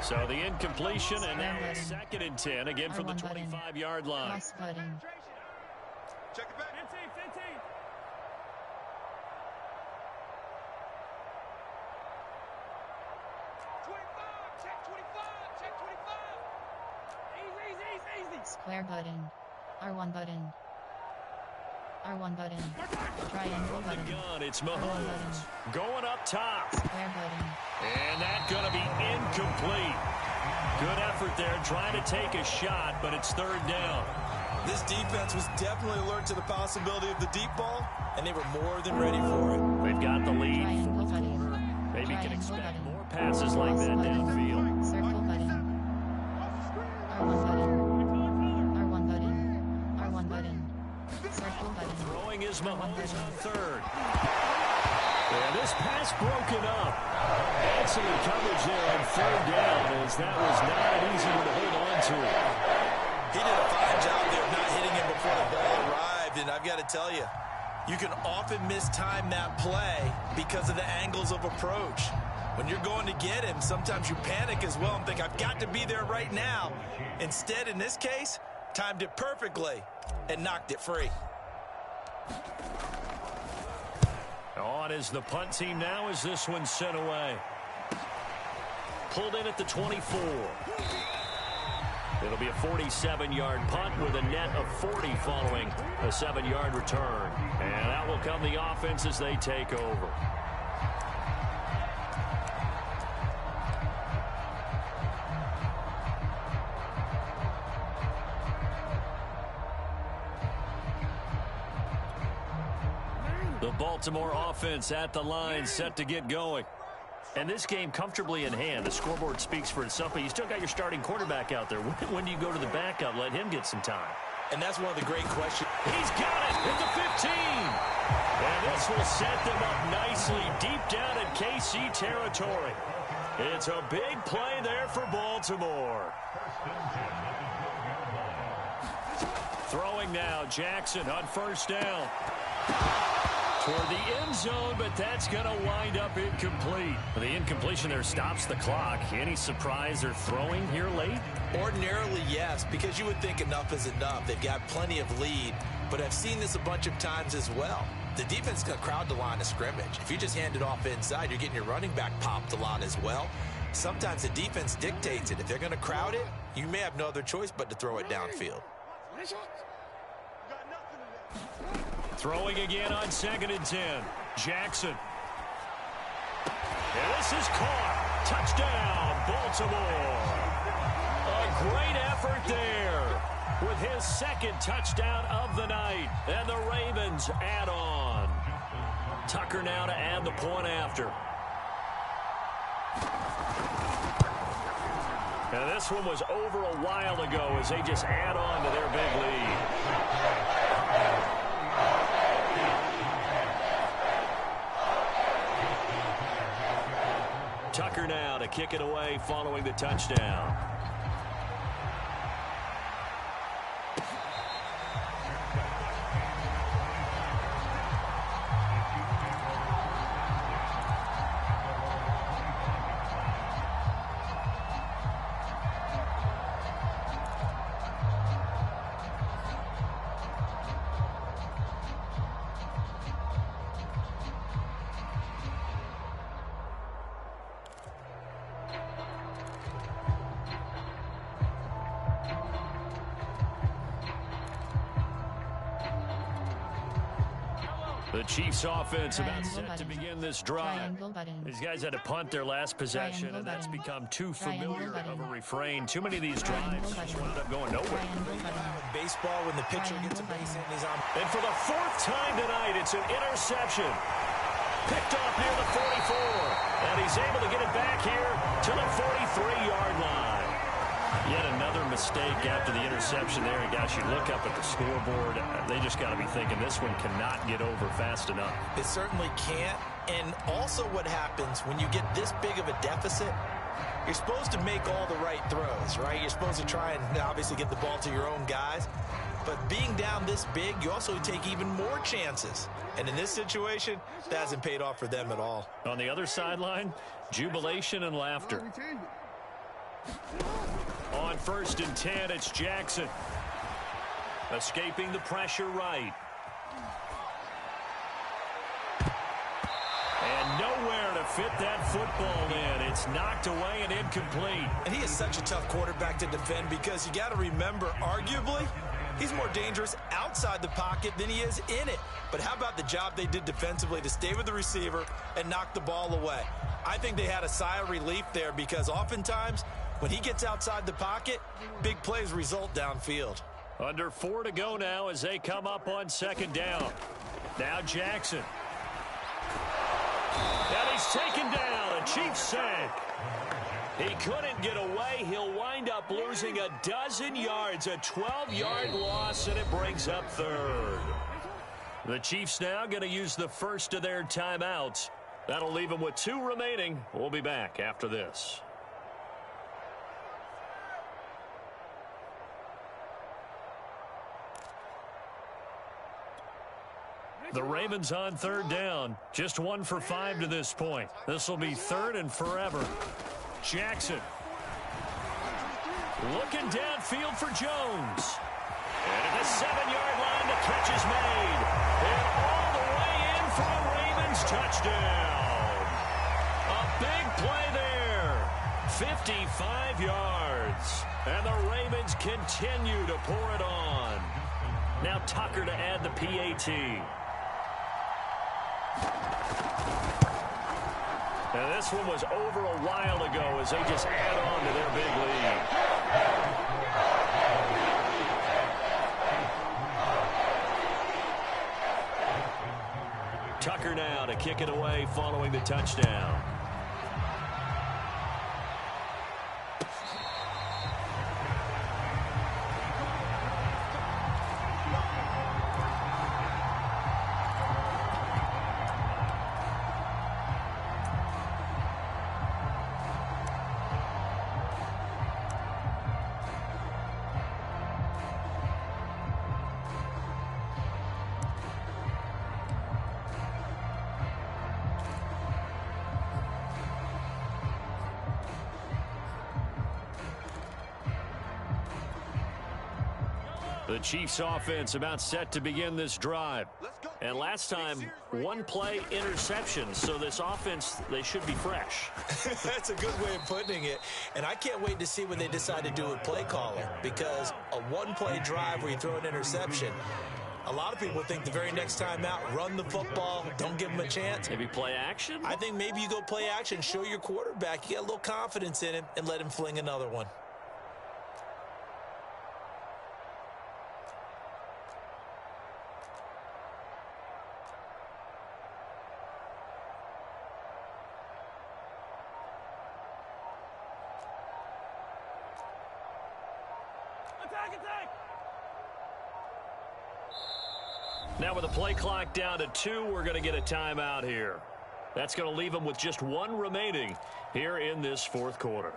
[SPEAKER 1] So the incompletion, and now it's 2nd and 10, again from the 25-yard line.
[SPEAKER 5] Check it back. 15. Check 25. Easy.
[SPEAKER 3] Square button. R1 button. R1 button. Triangle button.
[SPEAKER 1] The gun, it's Mahomes going up top.
[SPEAKER 3] Square button.
[SPEAKER 1] And that's going to be incomplete. Good effort there, trying to take a shot, but it's 3rd down.
[SPEAKER 2] This defense was definitely alert to the possibility of the deep ball, and they were more than ready for it.
[SPEAKER 1] They've got the lead.
[SPEAKER 3] Triangle button.
[SPEAKER 1] Maybe can expect
[SPEAKER 3] button.
[SPEAKER 1] more passes like that downfield.
[SPEAKER 3] Circle button. R1 button. R1 button.
[SPEAKER 1] is Mahomes on third. And this pass broken up. Excellent coverage there on third down, as that was not an easy one to hold on to.
[SPEAKER 2] He did a fine job there of not hitting him before the ball arrived, and I've got to tell you, you can often mistime that play because of the angles of approach. When you're going to get him, sometimes you panic as well and think, I've got to be there right now. Instead, in this case, timed it perfectly and knocked it free.
[SPEAKER 1] On is the punt team now as this one's sent away. Pulled in at the 24. It'll be a 47-yard punt with a net of 40 following a 7-yard return. And that will come the offense as they take over. The Baltimore offense at the line, set to get going. And this game comfortably in hand. The scoreboard speaks for itself, but you still got your starting quarterback out there. When do you go to the backup? Let him get some time.
[SPEAKER 2] And that's one of the great questions.
[SPEAKER 1] He's got it at the 15. And this will set them up nicely deep down in KC territory. It's a big play there for Baltimore. Throwing now, Jackson on first down. Toward the end zone, but that's going to wind up incomplete. The incompletion there stops the clock. Any surprise they're throwing here late?
[SPEAKER 2] Ordinarily, yes, because you would think enough is enough. They've got plenty of lead, but I've seen this a bunch of times as well. The defense is going to crowd the line of scrimmage. If you just hand it off inside, you're getting your running back popped a lot as well. Sometimes the defense dictates it. If they're going to crowd it, you may have no other choice but to throw it downfield.
[SPEAKER 1] Throwing again on 2nd and 10. Jackson. And this is caught. Touchdown, Baltimore. A great effort there with his second touchdown of the night. And the Ravens add on. Tucker now to add the point after. And this one was over a while ago as they just add on to their big lead. Tucker now to kick it away following the touchdown. The Chiefs offense about set to begin this drive. These guys had to punt their last possession, and that's become too familiar of a refrain. Too many of these drives just wound up going nowhere.
[SPEAKER 2] Baseball, when the pitcher gets a base hit, he's on.
[SPEAKER 1] And for the 4th time tonight, it's an interception. Picked off near the 44, and he's able to get it back here to the 43-yard line. Yet another mistake after the interception there. And guys, you look up at the scoreboard, they just got to be thinking this one cannot get over fast enough.
[SPEAKER 2] It certainly can't. And also what happens when you get this big of a deficit, you're supposed to make all the right throws, right? You're supposed to try and obviously get the ball to your own guys. But being down this big, you also take even more chances. And in this situation, that hasn't paid off for them at all.
[SPEAKER 1] On the other sideline, jubilation and laughter. On 1st and 10, it's Jackson. Escaping the pressure right. And nowhere to fit that football in. It's knocked away and incomplete.
[SPEAKER 2] And he is such a tough quarterback to defend because you got to remember, arguably, he's more dangerous outside the pocket than he is in it. But how about the job they did defensively to stay with the receiver and knock the ball away? I think they had a sigh of relief there because oftentimes when he gets outside the pocket, big plays result downfield.
[SPEAKER 1] Under 4 to go now as they come up on 2nd down. Now Jackson. And he's taken down. A Chiefs sack. He couldn't get away. He'll wind up losing a dozen yards. A 12-yard loss, and it brings up 3rd.
[SPEAKER 4] The Chiefs now going to use the first of their timeouts. That'll leave them with 2 remaining. We'll be back after this. The Ravens on 3rd down. Just 1 for 5 to this point. This will be 3rd and forever. Jackson. Looking downfield for Jones. And at the 7-yard line, the catch is made. And all the way in for a Ravens touchdown. A big play there. 55 yards. And the Ravens continue to pour it on. Now Tucker to add the PAT. And this one was over a while ago as they just add on to their big lead. Tucker now to kick it away following the touchdown. The Chiefs offense about set to begin this drive. And last time, 1 play interception. So this offense, they should be fresh.
[SPEAKER 2] That's a good way of putting it. And I can't wait to see what they decide to do with play calling. Because a 1-play drive where you throw an interception, a lot of people think the very next time out, run the football, don't give them a chance.
[SPEAKER 4] Maybe play action?
[SPEAKER 2] I think maybe you go play action, show your quarterback, you get a little confidence in him, and let him fling another one.
[SPEAKER 4] Now with the play clock down to 2, we're going to get a timeout here. That's going to leave them with just 1 remaining here in this 4th quarter.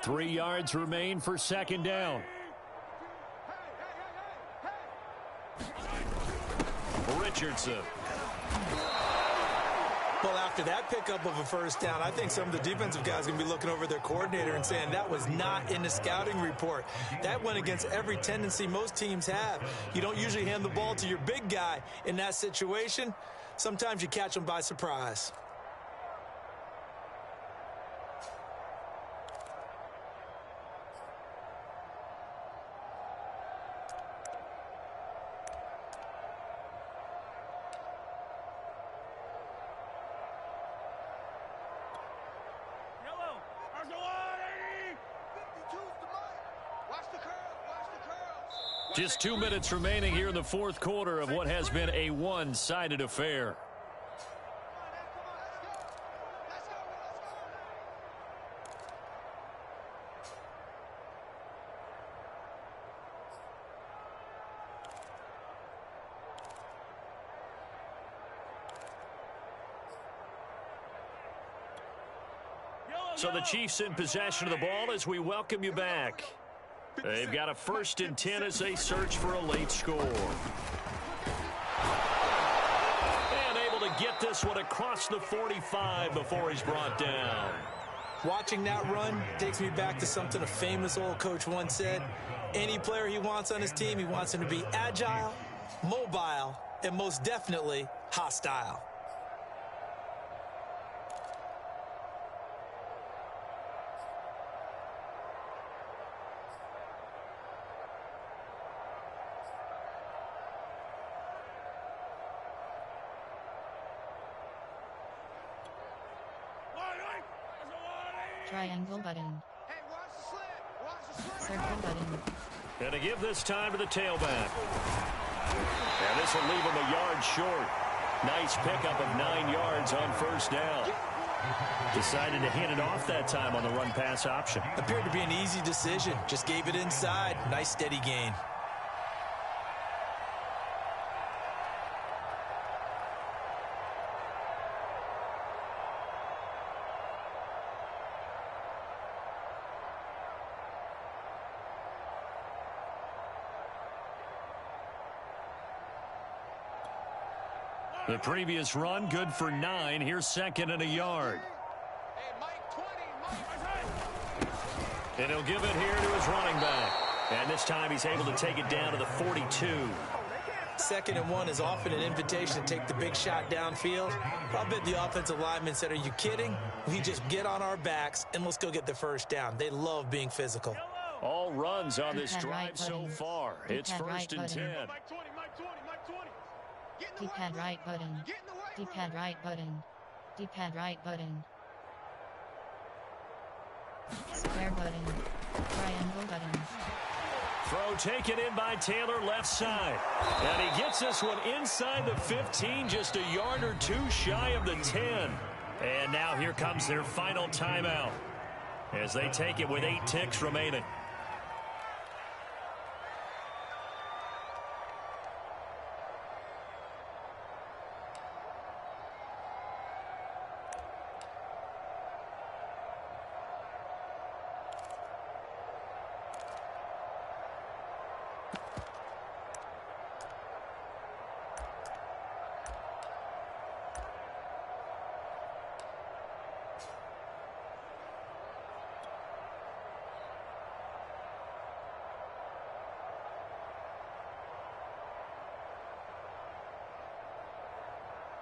[SPEAKER 4] Three yards remain for 2nd down. Richardson.
[SPEAKER 2] Well, after that pickup of a 1st down, I think some of the defensive guys are going to be looking over their coordinator and saying that was not in the scouting report. That went against every tendency most teams have. You don't usually hand the ball to your big guy in that situation. Sometimes you catch them by surprise.
[SPEAKER 4] Just 2 minutes remaining here in the 4th quarter of what has been a one-sided affair. So the Chiefs in possession of the ball as we welcome you back. They've got a 1st and 10 as they search for a late score. And able to get this one across the 45 before he's brought down.
[SPEAKER 2] Watching that run takes me back to something a famous old coach once said. Any player he wants on his team, he wants him to be agile, mobile, and most definitely hostile.
[SPEAKER 3] Triangle button. Circle button.
[SPEAKER 4] And to give this time to the tailback. And this will leave him a yard short. Nice pickup of 9 yards on first down. Decided to hand it off that time on the run-pass option.
[SPEAKER 2] Appeared to be an easy decision. Just gave it inside. Nice steady gain.
[SPEAKER 4] The previous run, good for 9. Here's second and a yard. And he'll give it here to his running back. And this time he's able to take it down to the 42.
[SPEAKER 2] 2nd and 1 is often an invitation to take the big shot downfield. I bet the offensive lineman said, are you kidding? We just get on our backs and let's go get the first down. They love being physical.
[SPEAKER 4] All runs on this drive so far. It's first and 10.
[SPEAKER 3] D-pad right button. D-pad right button. D-pad right button. Square button. Triangle button.
[SPEAKER 4] Throw taken in by Taylor, left side. And he gets this one inside the 15, just a yard or two shy of the 10. And now here comes their final timeout as they take it with 8 ticks remaining.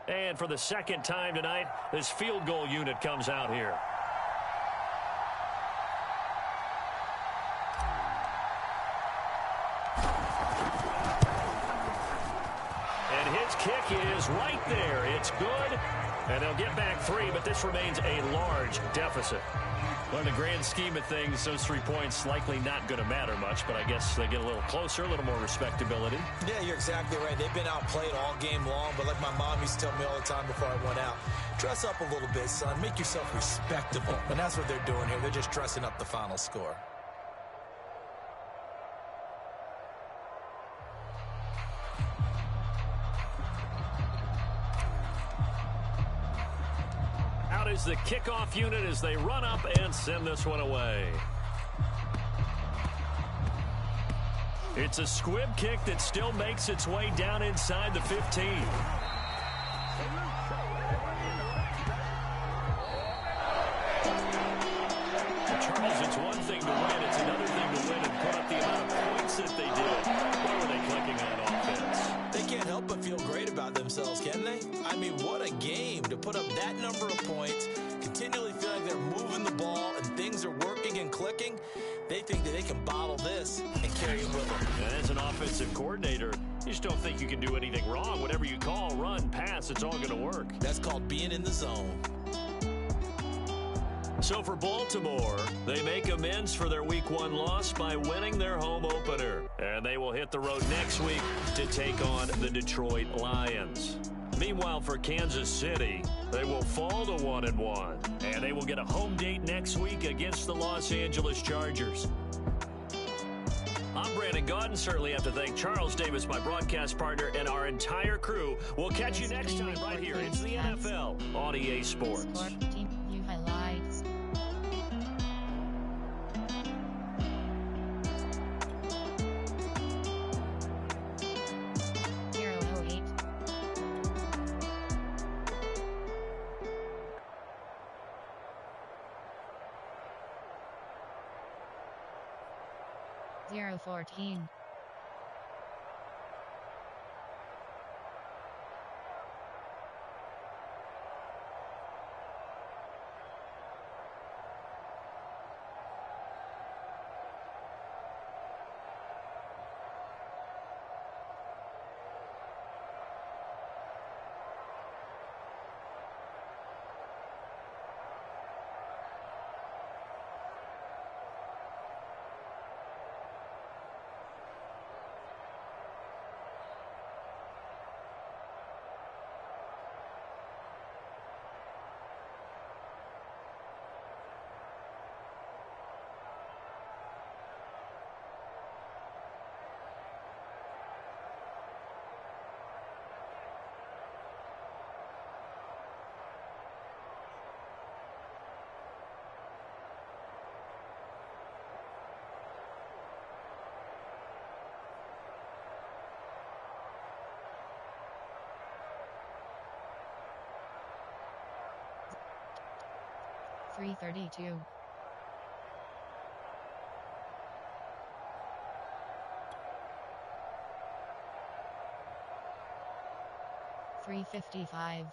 [SPEAKER 4] And for the second time tonight, this field goal unit comes out here. And his kick is right there. It's good. And they'll get back 3, but this remains a large deficit. Well, in the grand scheme of things, those 3 points likely not going to matter much, but I guess they get a little closer, a little more respectability.
[SPEAKER 2] Yeah, you're exactly right. They've been outplayed all game long, but like my mom used to tell me all the time before I went out, dress up a little bit, son. Make yourself respectable. And that's what they're doing here. They're just dressing up the final score.
[SPEAKER 4] Is the kickoff unit as they run up and send this one away. It's a squib kick that still makes its way down inside the 15. Charles, it's one thing to win, it's another thing to win and put up the amount of points that they did. What were they clicking on offense?
[SPEAKER 2] They can't help but feel great about themselves, can they? I mean, what a game to put up that number of points, continually feel like they're moving the ball and things are working and clicking. They think that they can bottle this and carry it with them.
[SPEAKER 4] And as an offensive coordinator, you just don't think you can do anything wrong. Whatever you call, run, pass, it's all going to work.
[SPEAKER 2] That's called being in the zone.
[SPEAKER 4] So for Baltimore, they make amends for their Week 1 loss by winning their home opener. And they will hit the road next week to take on the Detroit Lions. Meanwhile, for Kansas City, they will fall to 1-1. And they will get a home date next week against the Los Angeles Chargers. I'm Brandon Gaudin. Certainly have to thank Charles Davis, my broadcast partner, and our entire crew. We'll catch you next time right here. It's the NFL on EA Sports.
[SPEAKER 3] Highlights. Zero 14. 332. 355.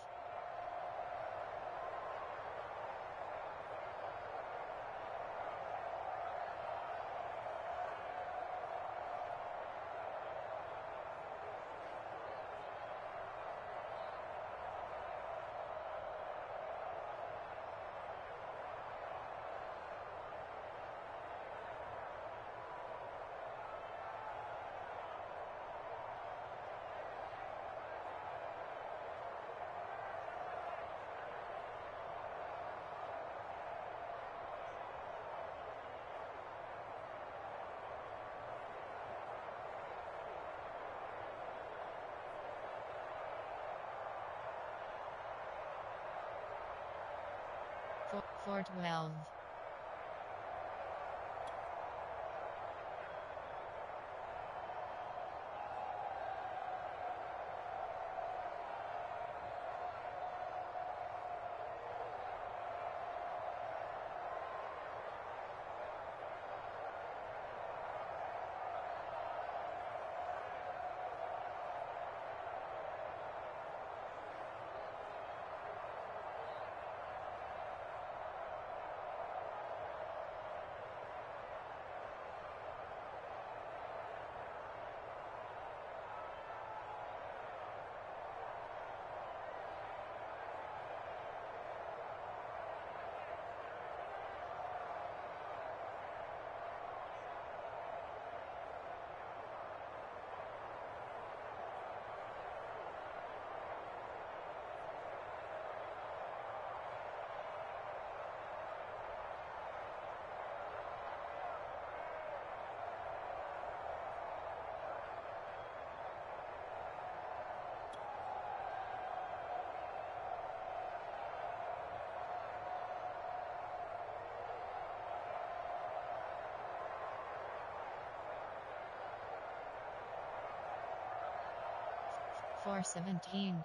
[SPEAKER 3] 412. 417.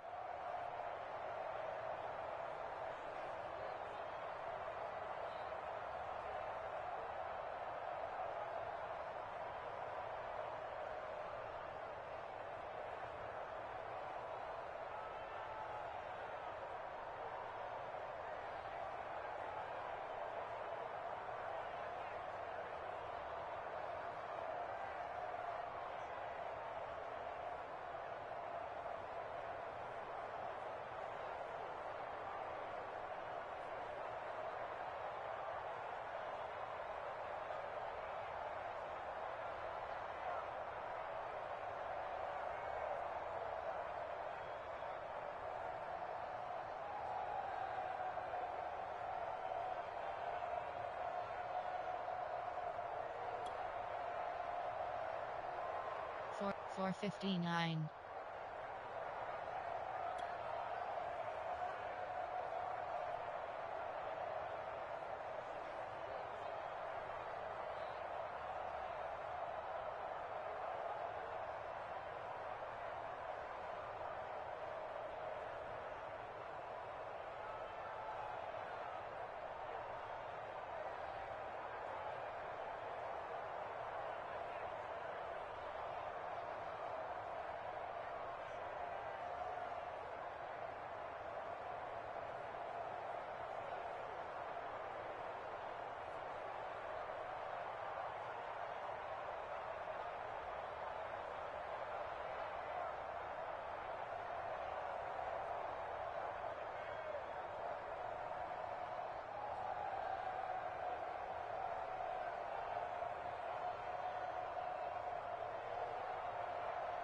[SPEAKER 3] 459.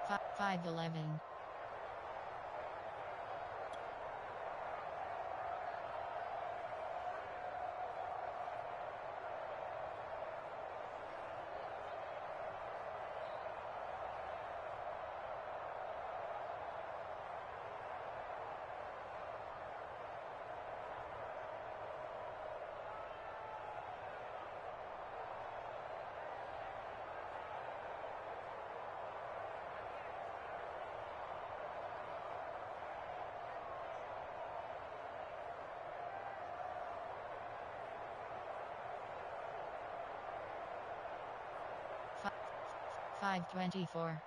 [SPEAKER 3] 511. 512. 5:24.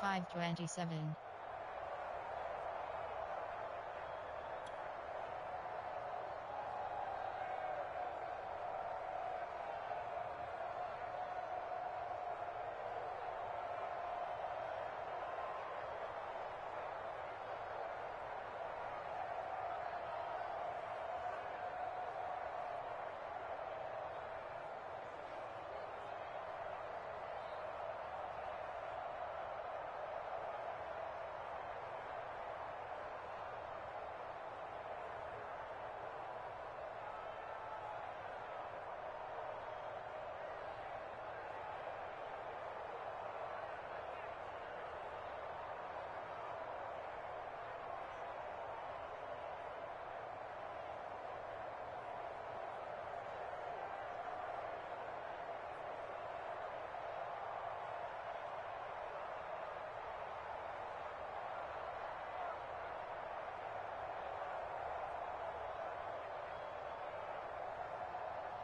[SPEAKER 3] $5.27.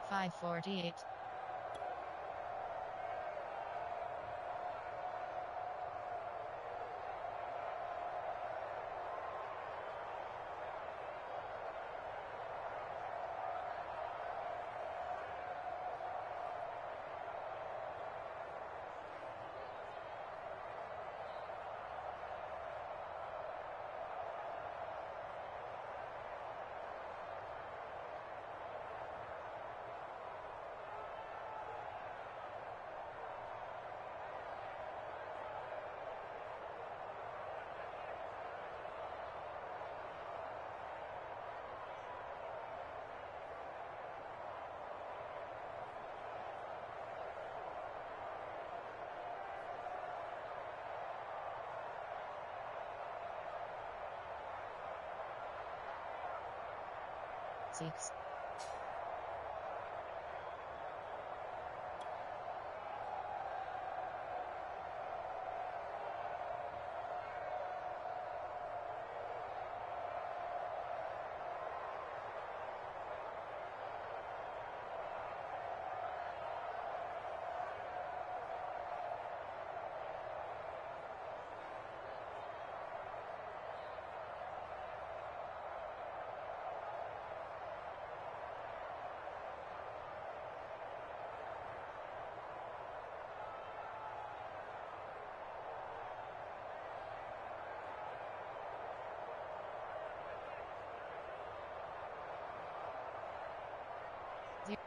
[SPEAKER 3] $5.48. Six.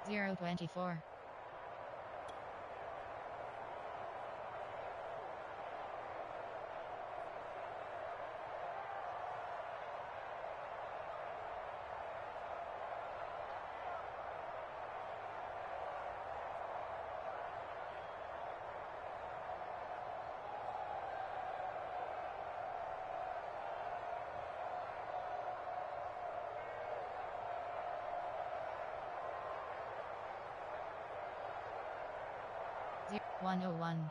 [SPEAKER 3] Zero 24. Zero 101.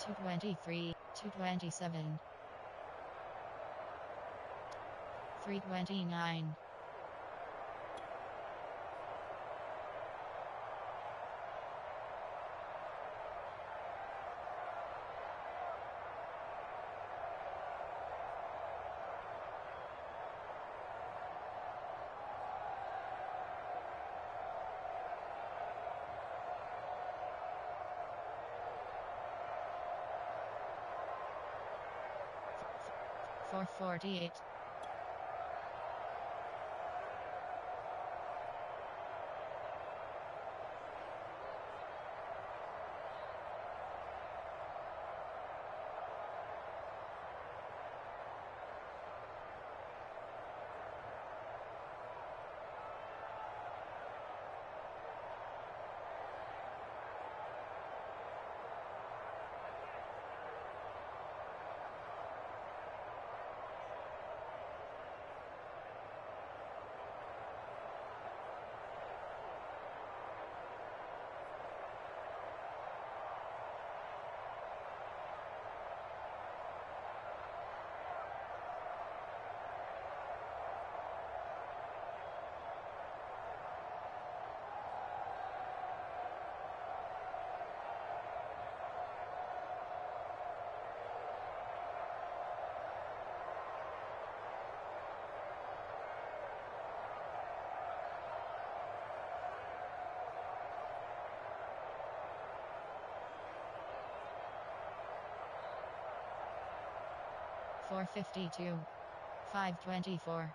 [SPEAKER 3] 223, 227, 329. 448. 452. 524.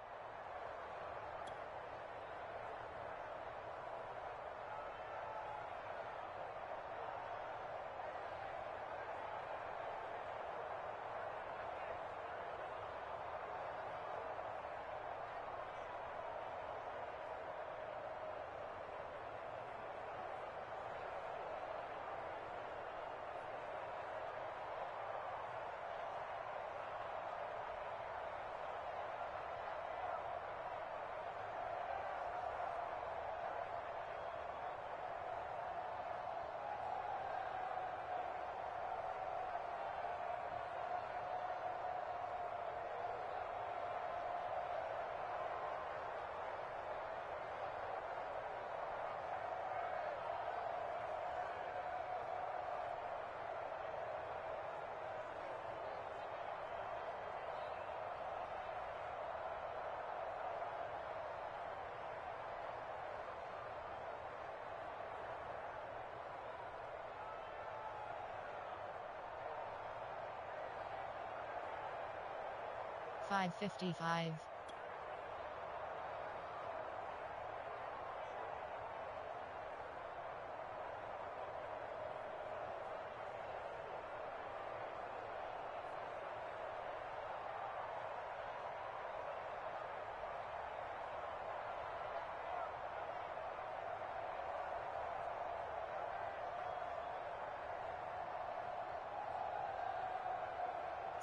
[SPEAKER 3] 555.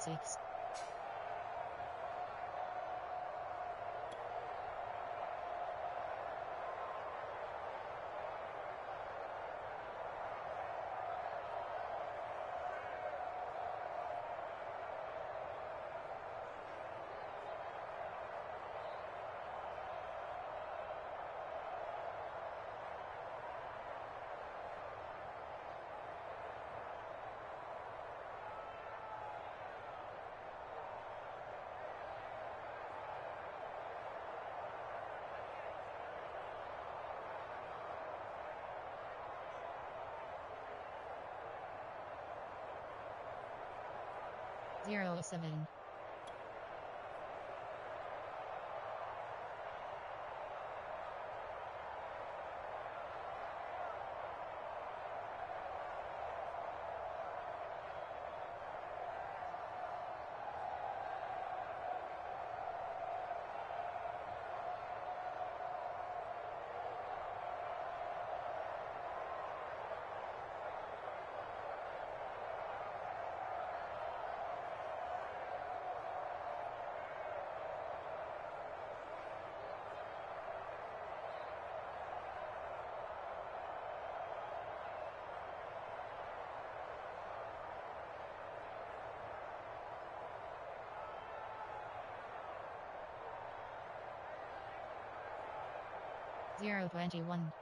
[SPEAKER 3] 6. 07. 0-21.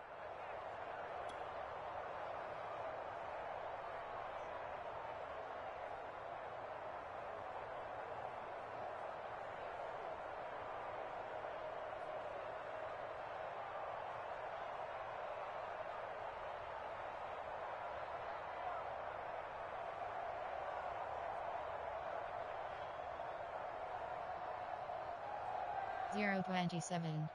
[SPEAKER 3] 0-27.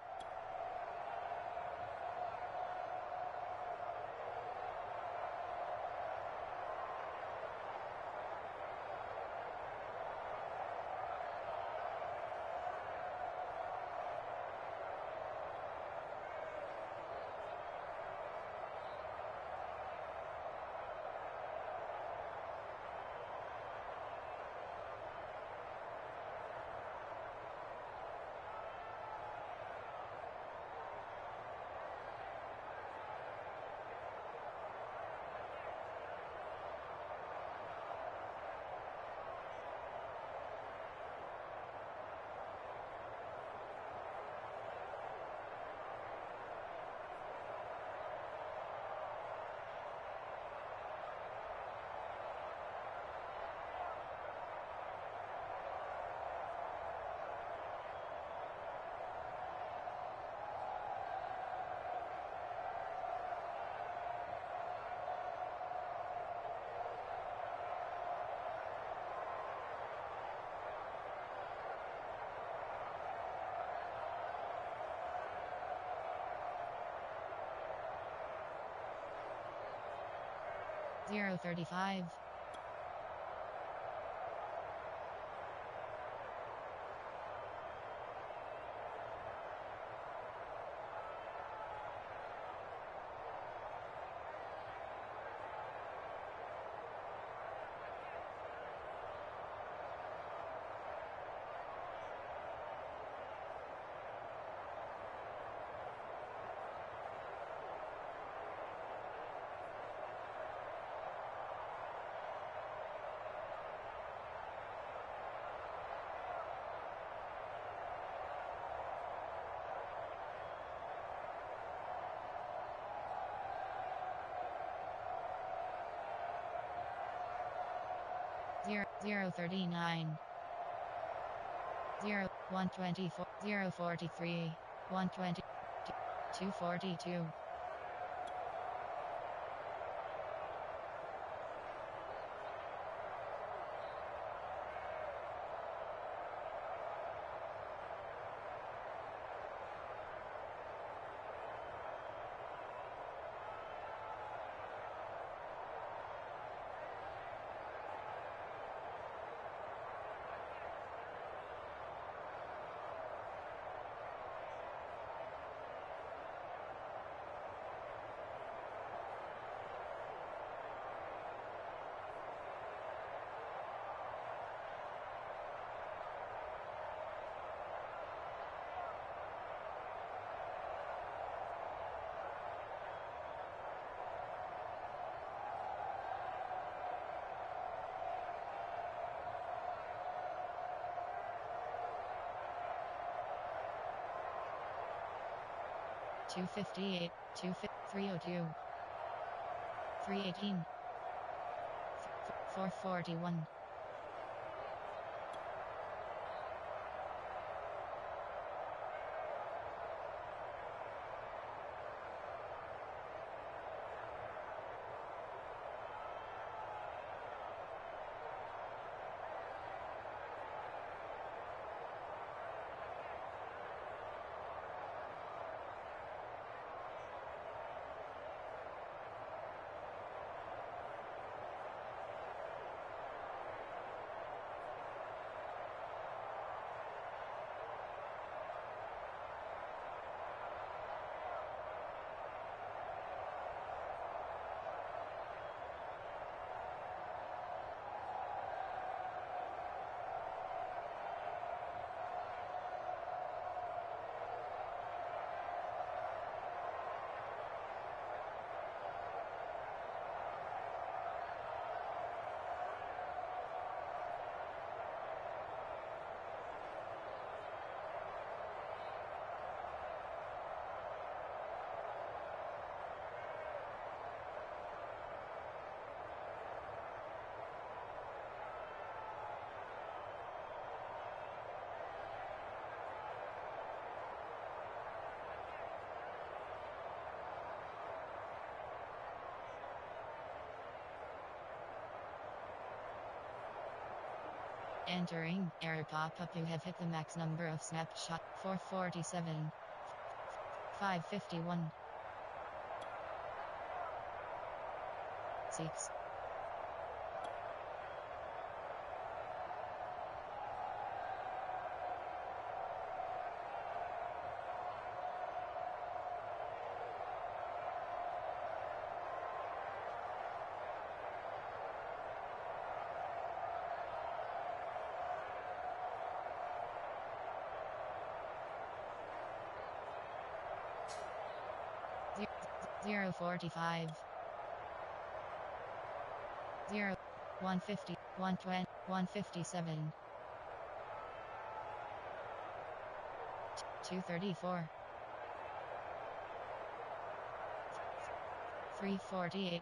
[SPEAKER 3] 0-35. 0-39. 0-124. 0-43. 120. 2-42. 258, 302, 318, 441. Entering, error pop-up, you have hit the max number of snapshot, 447. 551. 6. Ze- 045. 0 150 120 157 234 348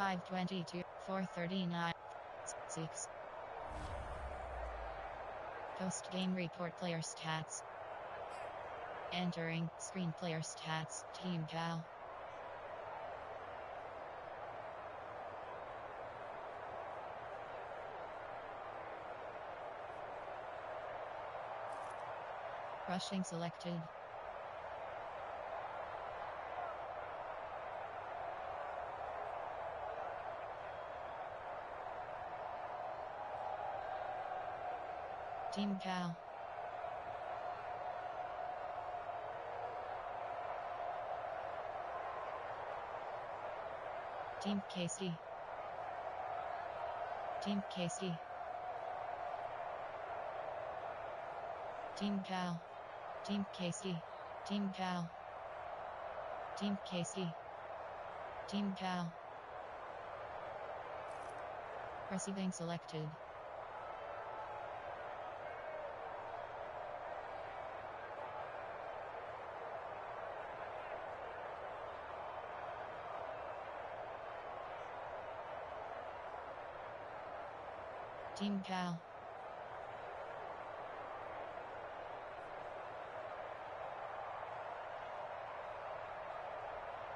[SPEAKER 3] 522 439 6. Post game report player stats. Entering screen player stats. Team Cal. Rushing selected. Team Cal. Team KC. Team KC. Team Cal. Team KC. Team Cal. Team KC. Team Cal. Receiving selected. Team Cal.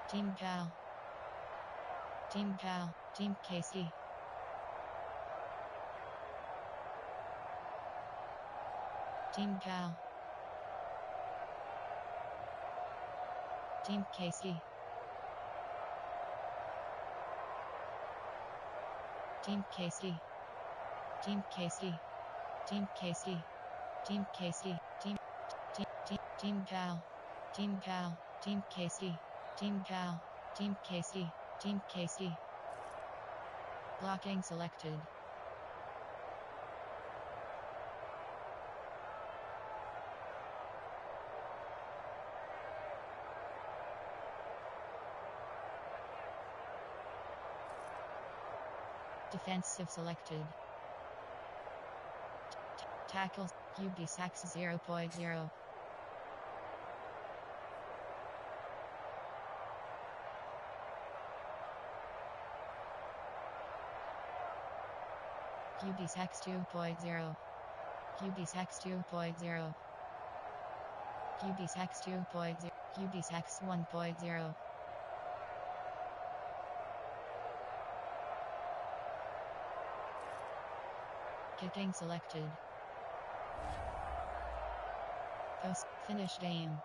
[SPEAKER 3] Team Cal. Team Cal. Team KC. Team Cal. Team KC. Team KC. Team KC. Team KC. Team KC. Team Cal. Team Cal. Team KC. Team Cal. Team KC. Team KC. Blocking selected. Defensive selected. Tackles. QB sacks 0.0. QB sacks 2.0. QB sacks 2.0. QB sacks 2.0. QB sacks 1.0. Kicking selected. Post. Finish game.